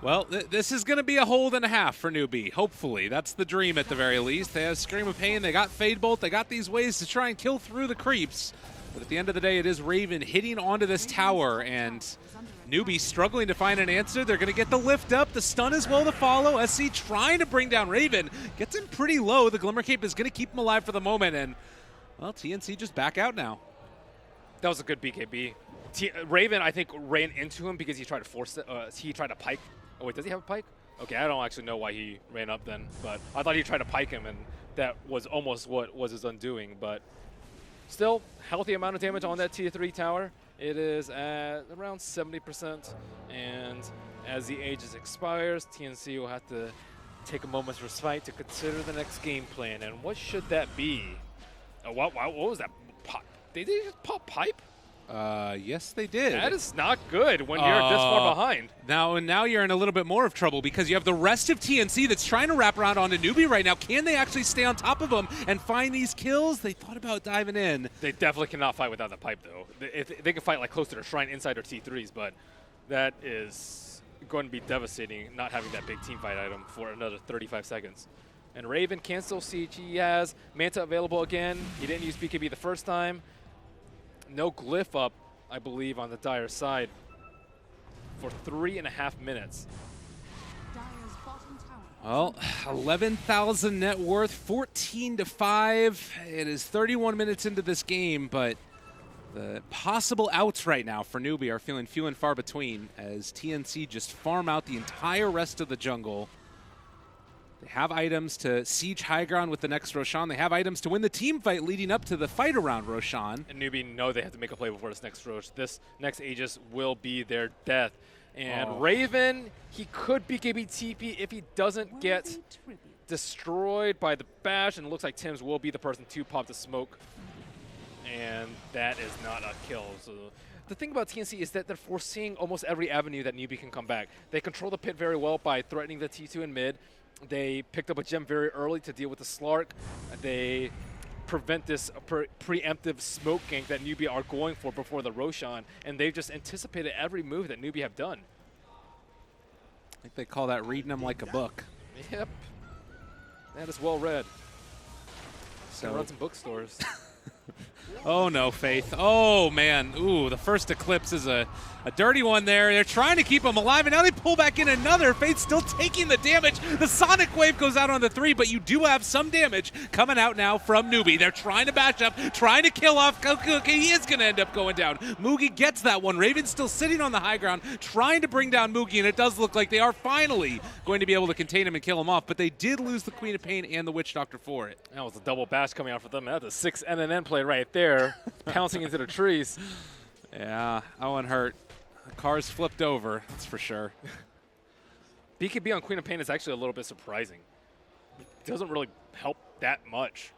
Speaker 5: Well, this is going to be a hold and a half for NewBee, hopefully. That's the dream at the very least. They have Scream of Pain, they got Fade Bolt, they got these ways to try and kill through the creeps. But at the end of the day, it is Raven hitting onto this tower, and NewBee struggling to find an answer. They're going to get the lift up, the stun as well to follow. SC trying to bring down Raven, gets him pretty low. The Glimmer Cape is going to keep him alive for the moment, and, well, TNC just back out now.
Speaker 6: That was a good BKB. Raven, I think, ran into him because he tried to force it. He tried to pike. Oh, wait, does he have a pike? Okay, I don't actually know why he ran up then, but I thought he tried to pike him, and that was almost what was his undoing. But still, healthy amount of damage on that tier 3 tower. It is at around 70%, and as the Aegis expires, TNC will have to take a moment's respite to consider the next game plan. And what should that be? Oh, what was that? Pop? Did they just pop pipe?
Speaker 5: Yes, they did.
Speaker 6: That is not good when you're this far behind.
Speaker 5: Now you're in a little bit more of trouble because you have the rest of TNC that's trying to wrap around onto NewBee right now. Can they actually stay on top of him and find these kills? They thought about diving in.
Speaker 6: They definitely cannot fight without the pipe, though. They can fight like close to their shrine inside their T3s, but that is going to be devastating not having that big team fight item for another 35 seconds. And Raven can still siege. He has Manta available again. He didn't use BKB the first time. No glyph up, I believe, on the Dire side for 3.5 minutes.
Speaker 7: Dire's bottom tower.
Speaker 5: Well, 11,000 net worth, 14-5. It is 31 minutes into this game, but the possible outs right now for NewBee are feeling few and far between as TNC just farm out the entire rest of the jungle. They have items to siege high ground with the next Roshan. They have items to win the team fight leading up to the fight around Roshan.
Speaker 6: And NewBee know they have to make a play before this next Rosh. This next Aegis will be their death. And Raven, he could BKB TP if he doesn't get destroyed by the bash. And it looks like Tims will be the person to pop the smoke. And that is not a kill. So the thing about TNC is that they're foreseeing almost every avenue that NewBee can come back. They control the pit very well by threatening the T2 in mid. They picked up a gem very early to deal with the Slark. They prevent this preemptive smoke gank that NewBee are going for before the Roshan, and they've just anticipated every move that NewBee have done.
Speaker 5: I think they call that reading them like a book.
Speaker 6: Yep. That is well read.
Speaker 5: So
Speaker 6: run some bookstores.
Speaker 5: Oh no, Faith. Oh man. Ooh, the first Eclipse is a dirty one there. They're trying to keep him alive, and now they pull back in another. Faith still taking the damage. The Sonic Wave goes out on the 3, but you do have some damage coming out now from NewBee. They're trying to bash up, trying to kill off Goku. Okay, he is going to end up going down. Mugi gets that one. Raven's still sitting on the high ground, trying to bring down Mugi, and it does look like they are finally going to be able to contain him and kill him off, but they did lose the Queen of Pain and the Witch Doctor for it.
Speaker 6: That was a double bash coming out for them. That's a 6 NNN play right there, pouncing into the trees.
Speaker 5: Yeah, that one hurt. The car's flipped over, that's for sure.
Speaker 6: BKB on Queen of Pain is actually a little bit surprising. It doesn't really help that much.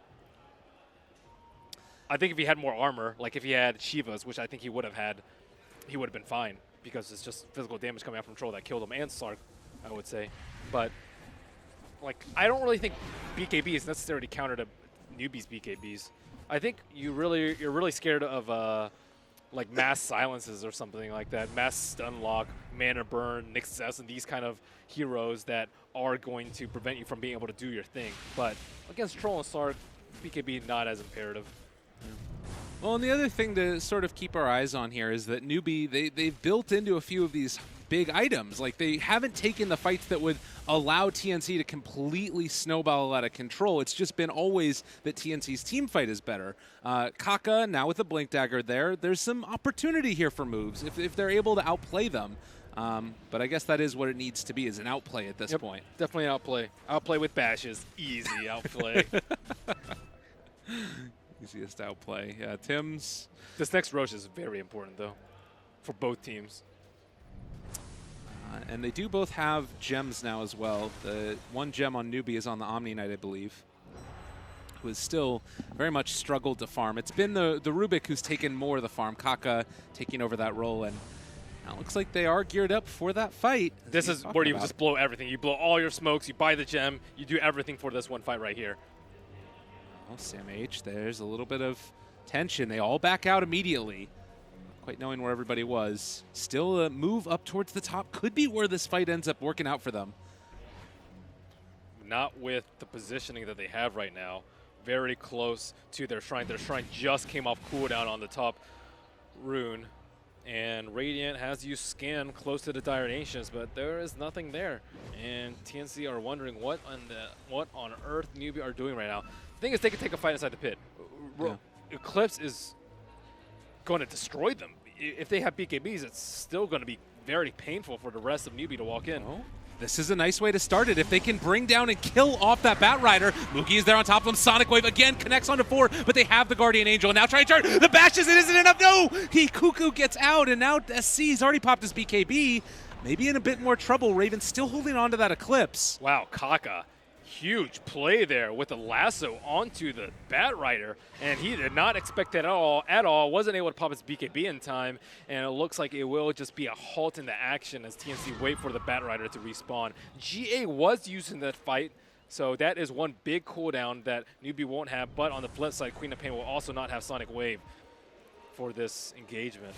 Speaker 6: I think if he had more armor, like if he had Shivas, which I think he would have had, he would have been fine because it's just physical damage coming out from Troll that killed him, and Slark, I would say. But like, I don't really think BKB is necessarily counter to NewBee's BKBs. I think you're really scared of like mass silences or something like that, mass stun lock, mana burn, Nixus, and these kind of heroes that are going to prevent you from being able to do your thing. But against Troll and Slark, BKB not as imperative.
Speaker 5: Well, and the other thing to sort of keep our eyes on here is that NewBee, they've built into a few of these big items. Like, they haven't taken the fights that would allow TNC to completely snowball out of control. It's just been always that TNC's team fight is better. Kaka, now with the Blink Dagger there's some opportunity here for moves if they're able to outplay them. But I guess that is what it needs to be, is an outplay at this point.
Speaker 6: Definitely an outplay. Outplay with bashes. Easy outplay.
Speaker 5: Easiest outplay. Yeah, Tim's.
Speaker 6: This next Rosh is very important, though, for both teams.
Speaker 5: And they do both have gems now as well. The one gem on NewBee is on the Omni Knight, I believe, who has still very much struggled to farm. It's been the Rubik who's taken more of the farm, Kaka taking over that role, and now it looks like they are geared up for that fight.
Speaker 6: This is where you just blow everything. You blow all your smokes, you buy the gem, you do everything for this one fight right here.
Speaker 5: Well, Sam H, there's a little bit of tension. They all back out immediately, quite knowing where everybody was. Still a move up towards the top could be where this fight ends up working out for them.
Speaker 6: Not with the positioning that they have right now. Very close to their shrine. Their shrine just came off cooldown on the top rune. And Radiant has you scan close to the Dire Nations, but there is nothing there. And TNC are wondering what on earth NewBee are doing right now. The thing is, they can take a fight inside the pit.
Speaker 5: Yeah.
Speaker 6: Eclipse is going to destroy them. If they have BKBs, it's still going to be very painful for the rest of NewBee to walk in.
Speaker 5: Oh. This is a nice way to start it. If they can bring down and kill off that Bat Rider, Moogie is there on top of him. Sonic Wave again connects onto 4, but they have the Guardian Angel. Now trying to turn. The bashes, it isn't enough. No! Cuckoo gets out, and now SC's already popped his BKB. Maybe in a bit more trouble. Raven still holding on to that Eclipse.
Speaker 6: Wow, Kaka. Huge play there with the lasso onto the Bat Rider, and he did not expect that at all. Wasn't able to pop his BKB in time, and it looks like it will just be a halt in the action as TNC wait for the Bat Rider to respawn. GA was using that fight, so that is one big cooldown that NewBee won't have, but on the flip side, Queen of Pain will also not have Sonic Wave for this engagement.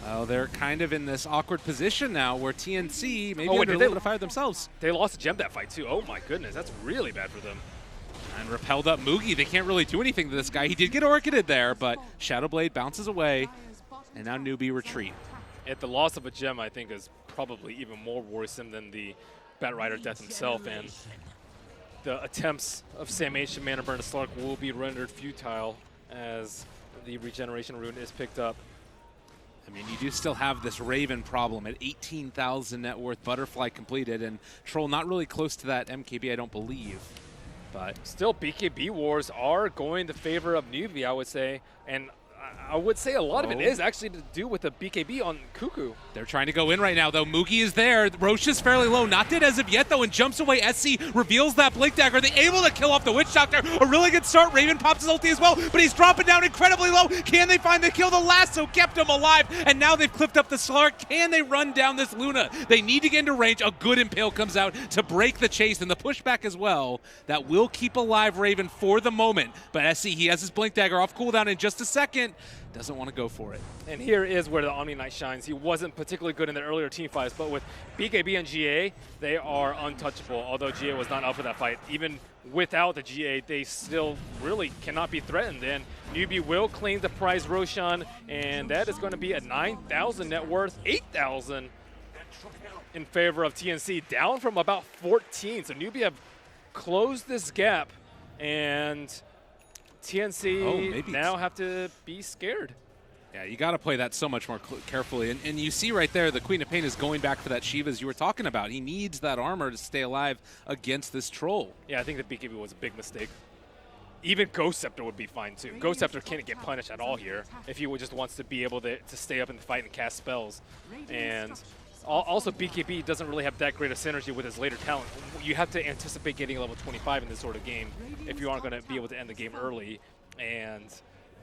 Speaker 5: Well, they're kind of in this awkward position now where TNC maybe
Speaker 6: did
Speaker 5: under a little bit of fire themselves.
Speaker 6: They lost a gem that fight too. Oh my goodness, that's really bad for them.
Speaker 5: And repelled up Moogie. They can't really do anything to this guy. He did get Orchided there, but Shadowblade bounces away, and now NewBee retreat.
Speaker 6: At the loss of a gem, I think, is probably even more worrisome than the Bat Rider death himself, and the attempts of Sam H and Mana Burn to Slark will be rendered futile as the regeneration rune is picked up.
Speaker 5: I mean, you do still have this Raven problem at 18,000 net worth, Butterfly completed, and Troll not really close to that MKB, I don't believe. But
Speaker 6: still, BKB wars are going to favor of NewBee, I would say. And I would say a lot of it is actually to do with the BKB on Cuckoo.
Speaker 5: They're trying to go in right now, though. Moogie is there. Roche is fairly low. Not dead as of yet, though, and jumps away. SC reveals that Blink Dagger. Are they able to kill off the Witch Doctor? A really good start. Raven pops his ulti as well, but he's dropping down incredibly low. Can they find the kill? The lasso kept him alive, and now they've clipped up the Slark. Can they run down this Luna? They need to get into range. A good Impale comes out to break the chase, and the pushback as well. That will keep alive Raven for the moment, but SC, he has his Blink Dagger off cooldown in just a second. Doesn't want to go for it.
Speaker 6: And here is where the Omni Knight shines. He wasn't particularly good in the earlier team fights, but with BKB and GA, they are untouchable, although GA was not up for that fight. Even without the GA, they still really cannot be threatened. And NewBee will claim the prize Roshan, and that is going to be a 9,000 net worth, 8,000 in favor of TNC, down from about 14. So NewBee have closed this gap, and TNC now have to be scared.
Speaker 5: Yeah, you got to play that so much more carefully. And you see right there, the Queen of Pain is going back for that Shiva as you were talking about. He needs that armor to stay alive against this Troll.
Speaker 6: Yeah, I think the BKB was a big mistake. Even Ghost Scepter would be fine too. Ghost Scepter can't get punished at all here if he just wants to be able to stay up in the fight and cast spells. And also, BKB doesn't really have that great of synergy with his later talent. You have to anticipate getting level 25 in this sort of game if you aren't going to be able to end the game early, and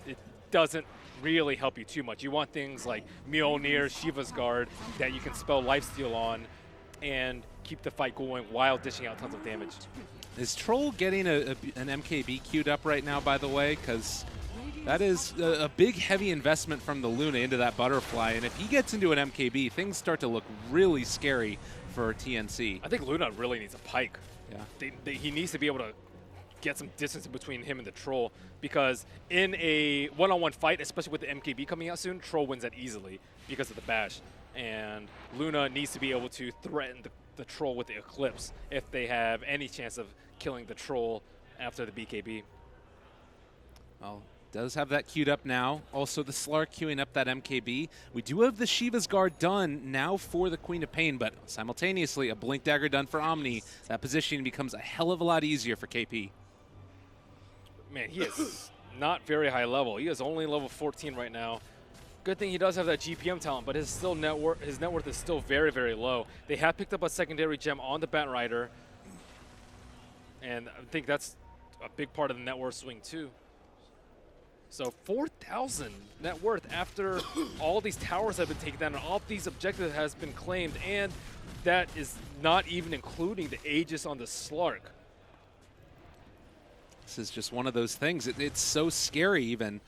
Speaker 6: it doesn't really help you too much. You want things like Mjolnir, Shiva's Guard that you can spell Lifesteal on and keep the fight going while dishing out tons of damage.
Speaker 5: Is Troll getting an MKB queued up right now, by the way? Because that is a big, heavy investment from the Luna into that Butterfly, and if he gets into an MKB, things start to look really scary for TNC.
Speaker 6: I think Luna really needs a Pike.
Speaker 5: Yeah.
Speaker 6: He needs to be able to get some distance between him and the Troll, because in a one-on-one fight, especially with the MKB coming out soon, Troll wins that easily because of the bash. And Luna needs to be able to threaten the Troll with the Eclipse if they have any chance of killing the Troll after the BKB.
Speaker 5: Well, does have that queued up now. Also, the Slark queuing up that MKB. We do have the Shiva's Guard done now for the Queen of Pain, but simultaneously a Blink Dagger done for Omni. That positioning becomes a hell of a lot easier for KP.
Speaker 6: Man, he is not very high level. He is only level 14 right now. Good thing he does have that GPM talent, but his net worth is still very, very low. They have picked up a secondary gem on the Batrider, and I think that's a big part of the net worth swing too. So 4,000 net worth after all these towers have been taken down and all these objectives has been claimed, and that is not even including the Aegis on the Slark.
Speaker 5: This is just one of those things. It's so scary even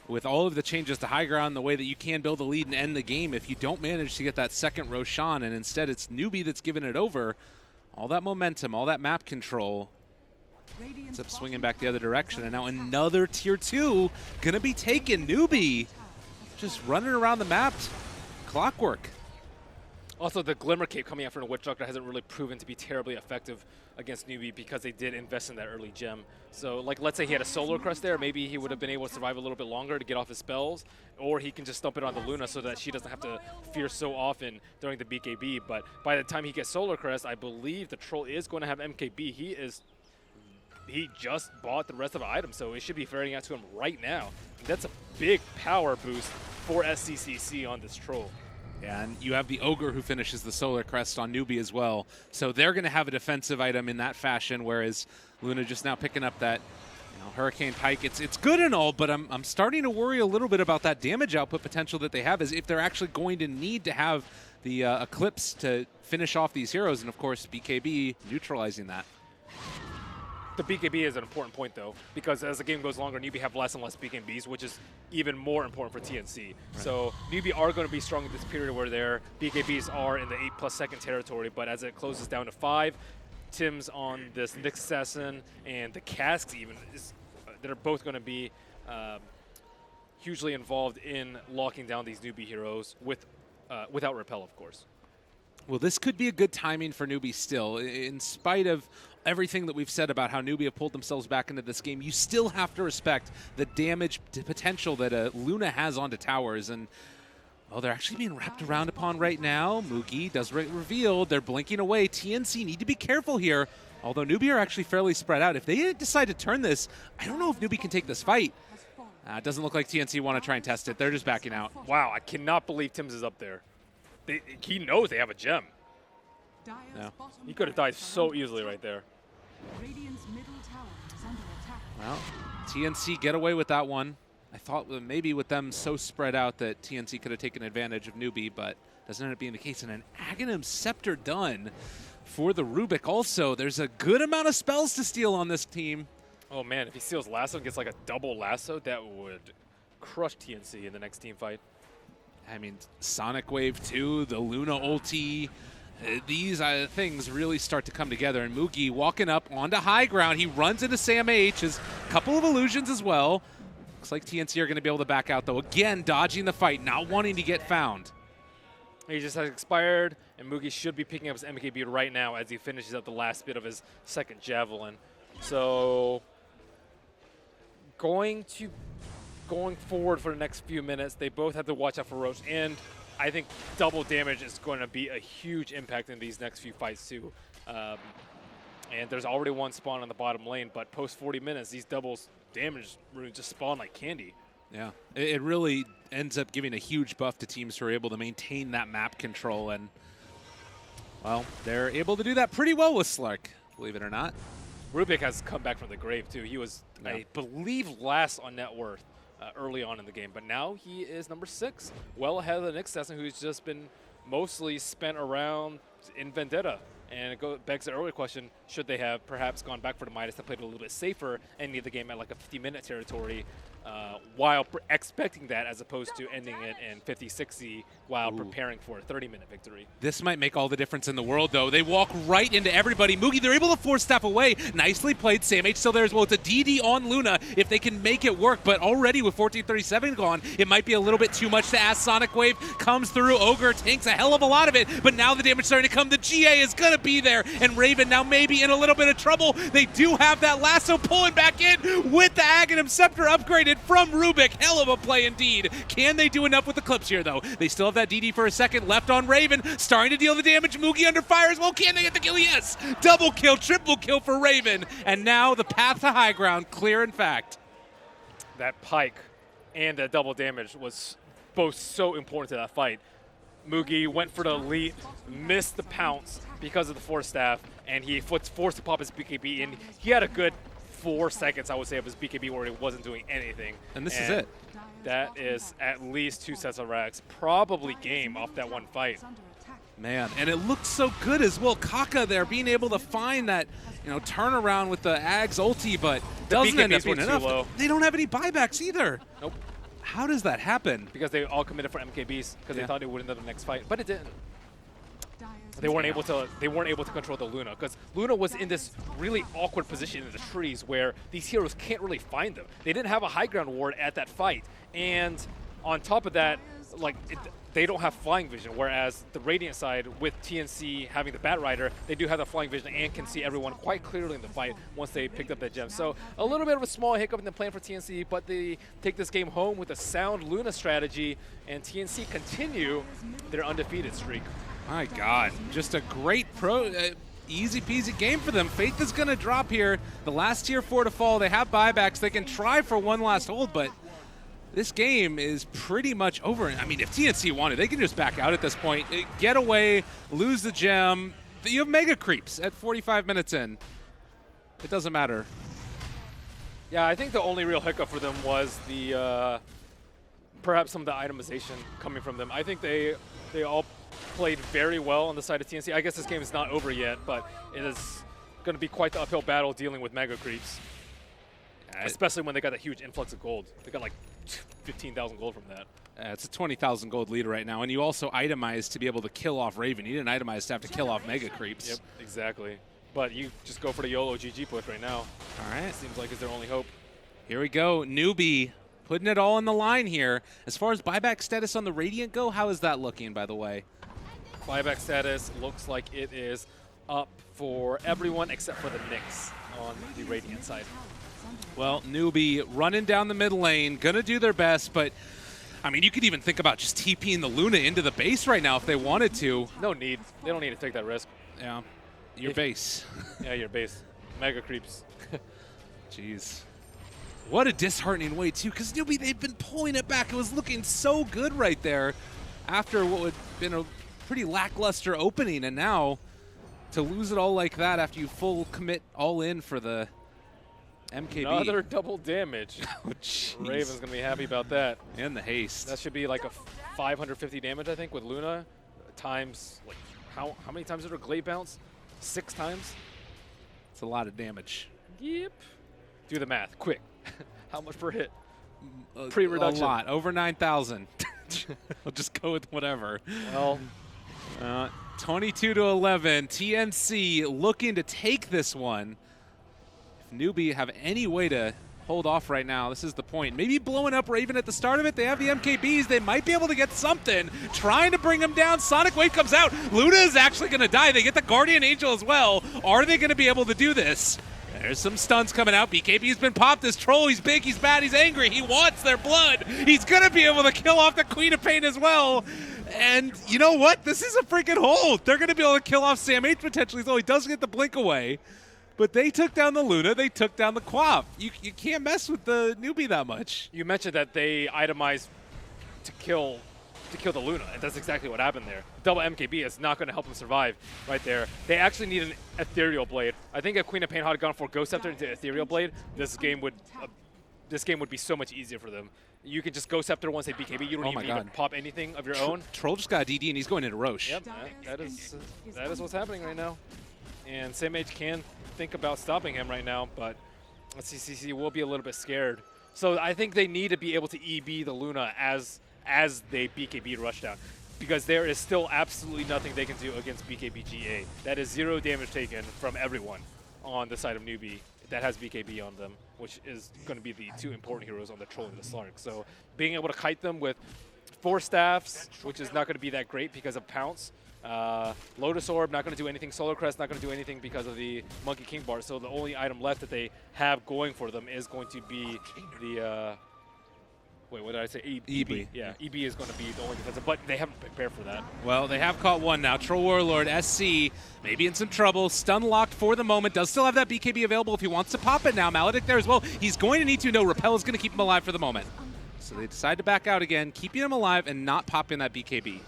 Speaker 5: with all of the changes to high ground, the way that you can build a lead and end the game. If you don't manage to get that second Roshan and instead it's NewBee that's giving it over, all that momentum, all that map control ends up swinging back the other direction. And now another tier 2 gonna be taken. NewBee just running around the map, clockwork.
Speaker 6: Also, the Glimmer Cape coming out from the Witch Doctor hasn't really proven to be terribly effective against NewBee because they did invest in that early gem. So, like, let's say he had a Solar Crest there, maybe he would have been able to survive a little bit longer to get off his spells, or he can just stomp it on the Luna so that she doesn't have to fear so often during the BKB. But by the time he gets Solar Crest, I believe the Troll is going to have MKB. He just bought the rest of the items, so it should be ferreting out to him right now. That's a big power boost for SCCC on this Troll.
Speaker 5: Yeah, and you have the Ogre who finishes the Solar Crest on NewBee as well. So they're going to have a defensive item in that fashion, whereas Luna just now picking up that Hurricane Pike. It's good and all, but I'm starting to worry a little bit about that damage output potential that they have, as if they're actually going to need to have the Eclipse to finish off these heroes, and of course BKB neutralizing that.
Speaker 6: The BKB is an important point, though, because as the game goes longer, NewBee have less and less BKBs, which is even more important for TNC. Right. So NewBee are going to be strong in this period where their BKBs are in the 8+ second territory, but as it closes down to 5, Tim's on this Nyx Assassin and the Casks even, they're both going to be hugely involved in locking down these NewBee heroes without Repel, of course.
Speaker 5: Well, this could be a good timing for NewBee still. In spite of everything that we've said about how NewBee have pulled themselves back into this game, you still have to respect the damage potential that Luna has onto towers. And, oh, they're actually being wrapped around upon right now. Mugi does reveal. They're blinking away. TNC need to be careful here, although NewBee are actually fairly spread out. If they decide to turn this, I don't know if NewBee can take this fight. It doesn't look like TNC want to try and test it. They're just backing out.
Speaker 6: Wow, I cannot believe Tim's is up there. He knows they have a gem.
Speaker 5: No.
Speaker 6: He could have died so easily right there.
Speaker 5: Well, TNC get away with that one. I thought maybe with them so spread out that TNC could have taken advantage of NewBee, but doesn't end up being the case. And an Aghanim Scepter done for the Rubik also. There's a good amount of spells to steal on this team.
Speaker 6: Oh man, if he steals Lasso and gets like a double Lasso, that would crush TNC in the next team fight.
Speaker 5: I mean, Sonic Wave 2, the Luna ulti, these things really start to come together. And Mugi walking up onto high ground. He runs into Sam H. Has a couple of illusions as well. Looks like TNC are going to be able to back out, though. Again, dodging the fight, not wanting to get found.
Speaker 6: He just has expired, and Mugi should be picking up his MKB right now as he finishes up the last bit of his second Javelin. So, going forward for the next few minutes, they both have to watch out for Roche, and I think double damage is going to be a huge impact in these next few fights too. And there's already one spawn on the bottom lane, but post 40 minutes, these doubles damage runes just spawn like candy.
Speaker 5: Yeah, it really ends up giving a huge buff to teams who are able to maintain that map control, and, well, they're able to do that pretty well with Slark, believe it or not.
Speaker 6: Rubik has come back from the grave too. He was, I believe, last on net worth early on in the game, but now he is number 6, well ahead of the Nyx Assassin, who's just been mostly spent around in Vendetta. And it begs the earlier question, should they have perhaps gone back for the Midas and played a little bit safer and ending the game at like a 50-minute territory while expecting that, as opposed to ending it in 50-60 while preparing for a 30-minute victory.
Speaker 5: This might make all the difference in the world, though. They walk right into everybody. Mugi, they're able to force staff away. Nicely played. Sam H still there as well. It's a DD on Luna if they can make it work, but already with 14:37 gone, it might be a little bit too much to ask. Sonic Wave comes through. Ogre tanks a hell of a lot of it, but now the damage starting to come. The GA is going to be there, and Raven now maybe in a little bit of trouble. They do have that Lasso pulling back in with the Aghanim Scepter upgraded from Rubik. Hell of a play indeed. Can they do enough with the clips here, though? They still have that DD for a second left on Raven, starting to deal the damage. Mugi under fire as well. Can they get the kill? Yes! Double kill, triple kill for Raven. And now the path to high ground clear, in fact.
Speaker 6: That Pike and that double damage was both so important to that fight. Mugi went for the leap, missed the pounce because of the force staff, and he was forced to pop his BKB, and he had a good 4 seconds, I would say, of his BKB where he wasn't doing anything.
Speaker 5: And this is it.
Speaker 6: That is at least 2 sets of racks, probably game off that one fight.
Speaker 5: Man, and it looked so good as well. Kaka there being able to find that, turnaround with the Ags ulti, but doesn't end up being enough.
Speaker 6: Low.
Speaker 5: They don't have any buybacks either.
Speaker 6: Nope.
Speaker 5: How does that happen?
Speaker 6: Because they all committed for MKBs because they thought it would end up the next fight, but it didn't.
Speaker 7: Dyer's
Speaker 6: They weren't able to control the Luna because Luna was in this really awkward position in the trees where these heroes can't really find them. They didn't have a high ground ward at that fight, and on top of that, they don't have flying vision, whereas the Radiant side, with TNC having the Bat Rider, they do have the flying vision and can see everyone quite clearly in the fight once they picked up that gem. So a little bit of a small hiccup in the plan for TNC, but they take this game home with a sound Luna strategy, and TNC continue their undefeated streak.
Speaker 5: My God, just a great easy peasy game for them. Faith is going to drop here. The last tier 4 to fall. They have buybacks. They can try for one last hold, but this game is pretty much over. I mean, if TNC wanted, they can just back out at this point. Get away, lose the gem. You have mega creeps at 45 minutes in. It doesn't matter.
Speaker 6: Yeah, I think the only real hiccup for them was the perhaps some of the itemization coming from them. I think they all played very well on the side of TNC. I guess this game is not over yet, but it is going to be quite the uphill battle dealing with mega creeps. Especially when they got that huge influx of gold. They got like 15,000 gold from that.
Speaker 5: It's a 20,000 gold lead right now, and you also itemize to be able to kill off Raven. You didn't itemize to have to kill off mega creeps.
Speaker 6: Yep, exactly. But you just go for the YOLO GG push right now.
Speaker 5: All right.
Speaker 6: Seems like it's their only hope.
Speaker 5: Here we go. NewBee putting it all on the line here. As far as buyback status on the Radiant go, how is that looking, by the way?
Speaker 6: Buyback status looks like it is up for everyone except for the Knicks on the Radiant side.
Speaker 5: Well, NewBee running down the mid lane, gonna do their best, but I mean, you could even think about just TPing the Luna into the base right now if they wanted to.
Speaker 6: No need. They don't need to take that risk.
Speaker 5: Yeah, your base.
Speaker 6: Yeah, your base. Mega creeps.
Speaker 5: Jeez. What a disheartening way, too, because NewBee, they've been pulling it back. It was looking so good right there after what would have been a pretty lackluster opening, and now to lose it all like that after you full commit all in for the MKB.
Speaker 6: Another double damage.
Speaker 5: Oh, jeez.
Speaker 6: Raven's going to be happy about that.
Speaker 5: And the haste.
Speaker 6: That should be like a 550 damage, I think, with Luna. Times, like, how many times did her Glade bounce? 6 times?
Speaker 5: It's a lot of damage.
Speaker 6: Yep. Do the math, quick. How much per hit? Pre-reduction.
Speaker 5: A lot, over 9,000. I'll just go with whatever.
Speaker 6: Well,
Speaker 5: 22-11. TNC looking to take this one. If NewBee have any way to hold off right now, this is the point. Maybe blowing up Raven at the start of it. They have the MKBs. They might be able to get something. Trying to bring him down. Sonic Wave comes out. Luna is actually going to die. They get the Guardian Angel as well. Are they going to be able to do this? There's some stuns coming out. BKB's been popped. This troll, he's big, he's bad, he's angry. He wants their blood. He's going to be able to kill off the Queen of Pain as well. And you know what? This is a freaking hold. They're going to be able to kill off Sam H potentially, though he does get the blink away. But they took down the Luna. They took down the Quap. You can't mess with the NewBee that much.
Speaker 6: you mentioned that they itemized to kill the Luna, and that's exactly what happened there. Double MKB is not going to help them survive right there. They actually need an Ethereal Blade. I think if Queen of Pain had gone for Ghost Scepter into Ethereal Blade, this game would be so much easier for them. You can just Ghost Scepter once they BKB. You don't even pop anything of your own.
Speaker 5: Troll just got a DD, and he's going into Roche.
Speaker 6: Yep, that is what's happening right now. And SamH can think about stopping him right now, but CCC will be a little bit scared. So I think they need to be able to EB the Luna as they BKB rushdown, because there is still absolutely nothing they can do against BKB GA. That is 0 damage taken from everyone on the side of NewBee that has BKB on them, which is going to be the 2 important heroes on the Troll and the Slark. So being able to kite them with 4 staffs, which is not going to be that great because of Pounce. Lotus Orb, not going to do anything. Solar Crest, not going to do anything because of the Monkey King bar. So the only item left that they have going for them is going to be the... Wait, what did I say? EB. Yeah, EB is going to be the only defensive, but they haven't prepared for that.
Speaker 5: Well, they have caught one now. Troll Warlord, SC, maybe in some trouble. Stun locked for the moment. Does still have that BKB available if he wants to pop it now. Maledict there as well. He's going to need to know Repel is going to keep him alive for the moment. So they decide to back out again, keeping him alive and not popping that BKB.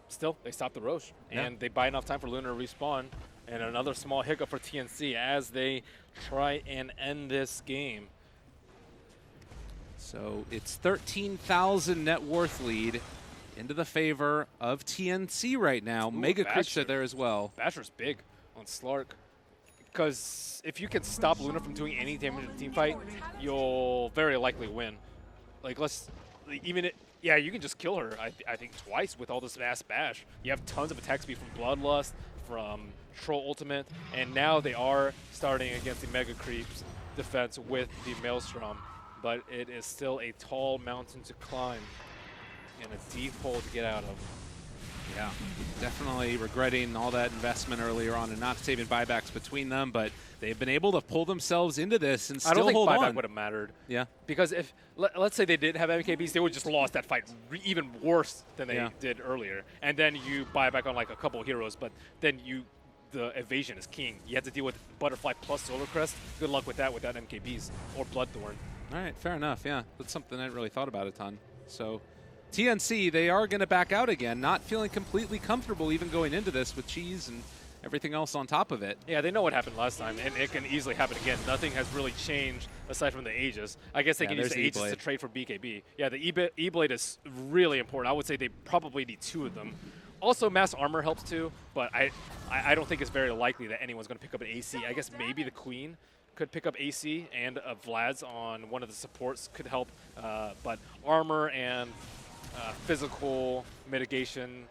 Speaker 6: Still, they stop the Roche,
Speaker 5: Yeah.
Speaker 6: and they buy enough time for Luna to respawn. And another small hiccup for TNC as they try and end this game.
Speaker 5: So it's 13,000 net worth lead into the favor of TNC right now. Mega Creeps are there as well.
Speaker 6: Basher's big on Slark. Because if you can stop Luna from doing any damage in a team fight, you'll very likely win. Like, yeah, you can just kill her, I think, twice with all this mass bash. You have tons of attack speed from Bloodlust, from Troll Ultimate, and now they are starting against the Mega Creeps defense with the Maelstrom. But it is still a tall mountain to climb and a deep hole to get out of.
Speaker 5: Yeah, definitely regretting all that investment earlier on and not saving buybacks between them, but they've been able to pull themselves into this and still hold on.
Speaker 6: I don't think buyback would have mattered.
Speaker 5: Yeah.
Speaker 6: Because if, let's say they didn't have MKBs, they would have just lost that fight even worse than they did earlier. And then you buy back on like a couple heroes, but then the evasion is king. You have to deal with Butterfly plus Solar Crest. Good luck with that without MKBs or Bloodthorn.
Speaker 5: All right, fair enough, yeah. That's something I hadn't really thought about a ton. So TNC, they are going to back out again, not feeling completely comfortable even going into this with Cheese and everything else on top of it.
Speaker 6: Yeah, they know what happened last time, and it can easily happen again. Nothing has really changed aside from the Aegis. I guess they can use the Aegis to trade for BKB. Yeah, the E-Blade is really important. I would say they probably need 2 of them. Also, mass armor helps too, but I don't think it's very likely that anyone's going to pick up an AC. I guess maybe the Queen could pick up AC, and Vlad's on one of the supports could help. But armor and physical mitigation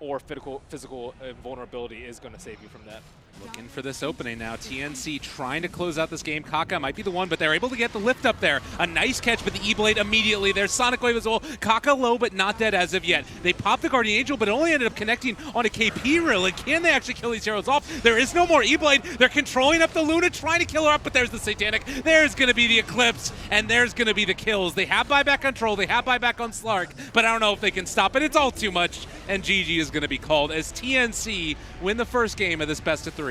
Speaker 6: or physical vulnerability is going to save you from that.
Speaker 5: Looking for this opening now. TNC trying to close out this game. Kaka might be the one, but they're able to get the lift up there. A nice catch, but the E-Blade immediately. There's Sonic Wave as well. Kaka low, but not dead as of yet. They popped the Guardian Angel, but it only ended up connecting on a KP reel. And can they actually kill these heroes off? There is no more E-Blade. They're controlling up the Luna, trying to kill her up, but there's the Satanic. There's going to be the Eclipse, and there's going to be the kills. They have buyback control. They have buyback on Slark, but I don't know if they can stop it. It's all too much, and GG is going to be called as TNC win the first game of this best of 3.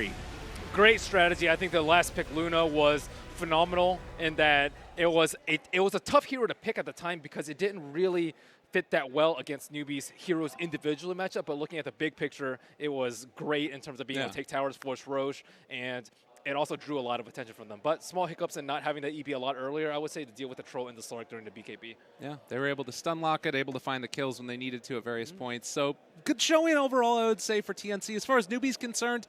Speaker 6: Great strategy. I think the last pick, Luna, was phenomenal in that it was a tough hero to pick at the time because it didn't really fit that well against NewBee's heroes individually matchup, but looking at the big picture, it was great in terms of being able to take towers, force Roche, and it also drew a lot of attention from them. But small hiccups and not having the EB a lot earlier, I would say, to deal with the Troll and the Slark during the BKB.
Speaker 5: Yeah, they were able to stun lock it, able to find the kills when they needed to at various points. So good showing overall, I would say, for TNC. As far as NewBee's concerned,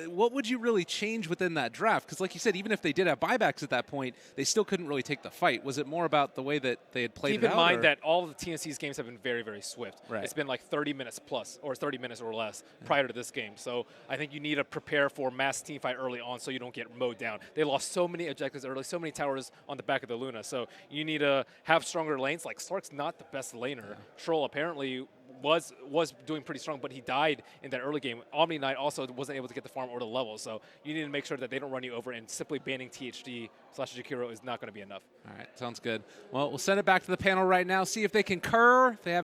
Speaker 5: what would you really change within that draft? Because like you said, even if they did have buybacks at that point, they still couldn't really take the fight. Was it more about the way that they had played it out?
Speaker 6: Keep in mind that all of the TNC's games have been very, very swift.
Speaker 5: Right.
Speaker 6: It's been like 30 minutes plus, or 30 minutes or less prior to this game. So I think you need to prepare for mass team fight early on so you don't get mowed down. They lost so many objectives early, so many towers on the back of the Luna. So you need to have stronger lanes. Like Slark's not the best laner. Troll apparently was doing pretty strong, but he died in that early game. Omni Knight also wasn't able to get the farm or the level, so you need to make sure that they don't run you over, and simply banning THD/Jakiro is not going to be enough.
Speaker 5: All right, sounds good. Well, we'll send it back to the panel right now, see if they concur. If they have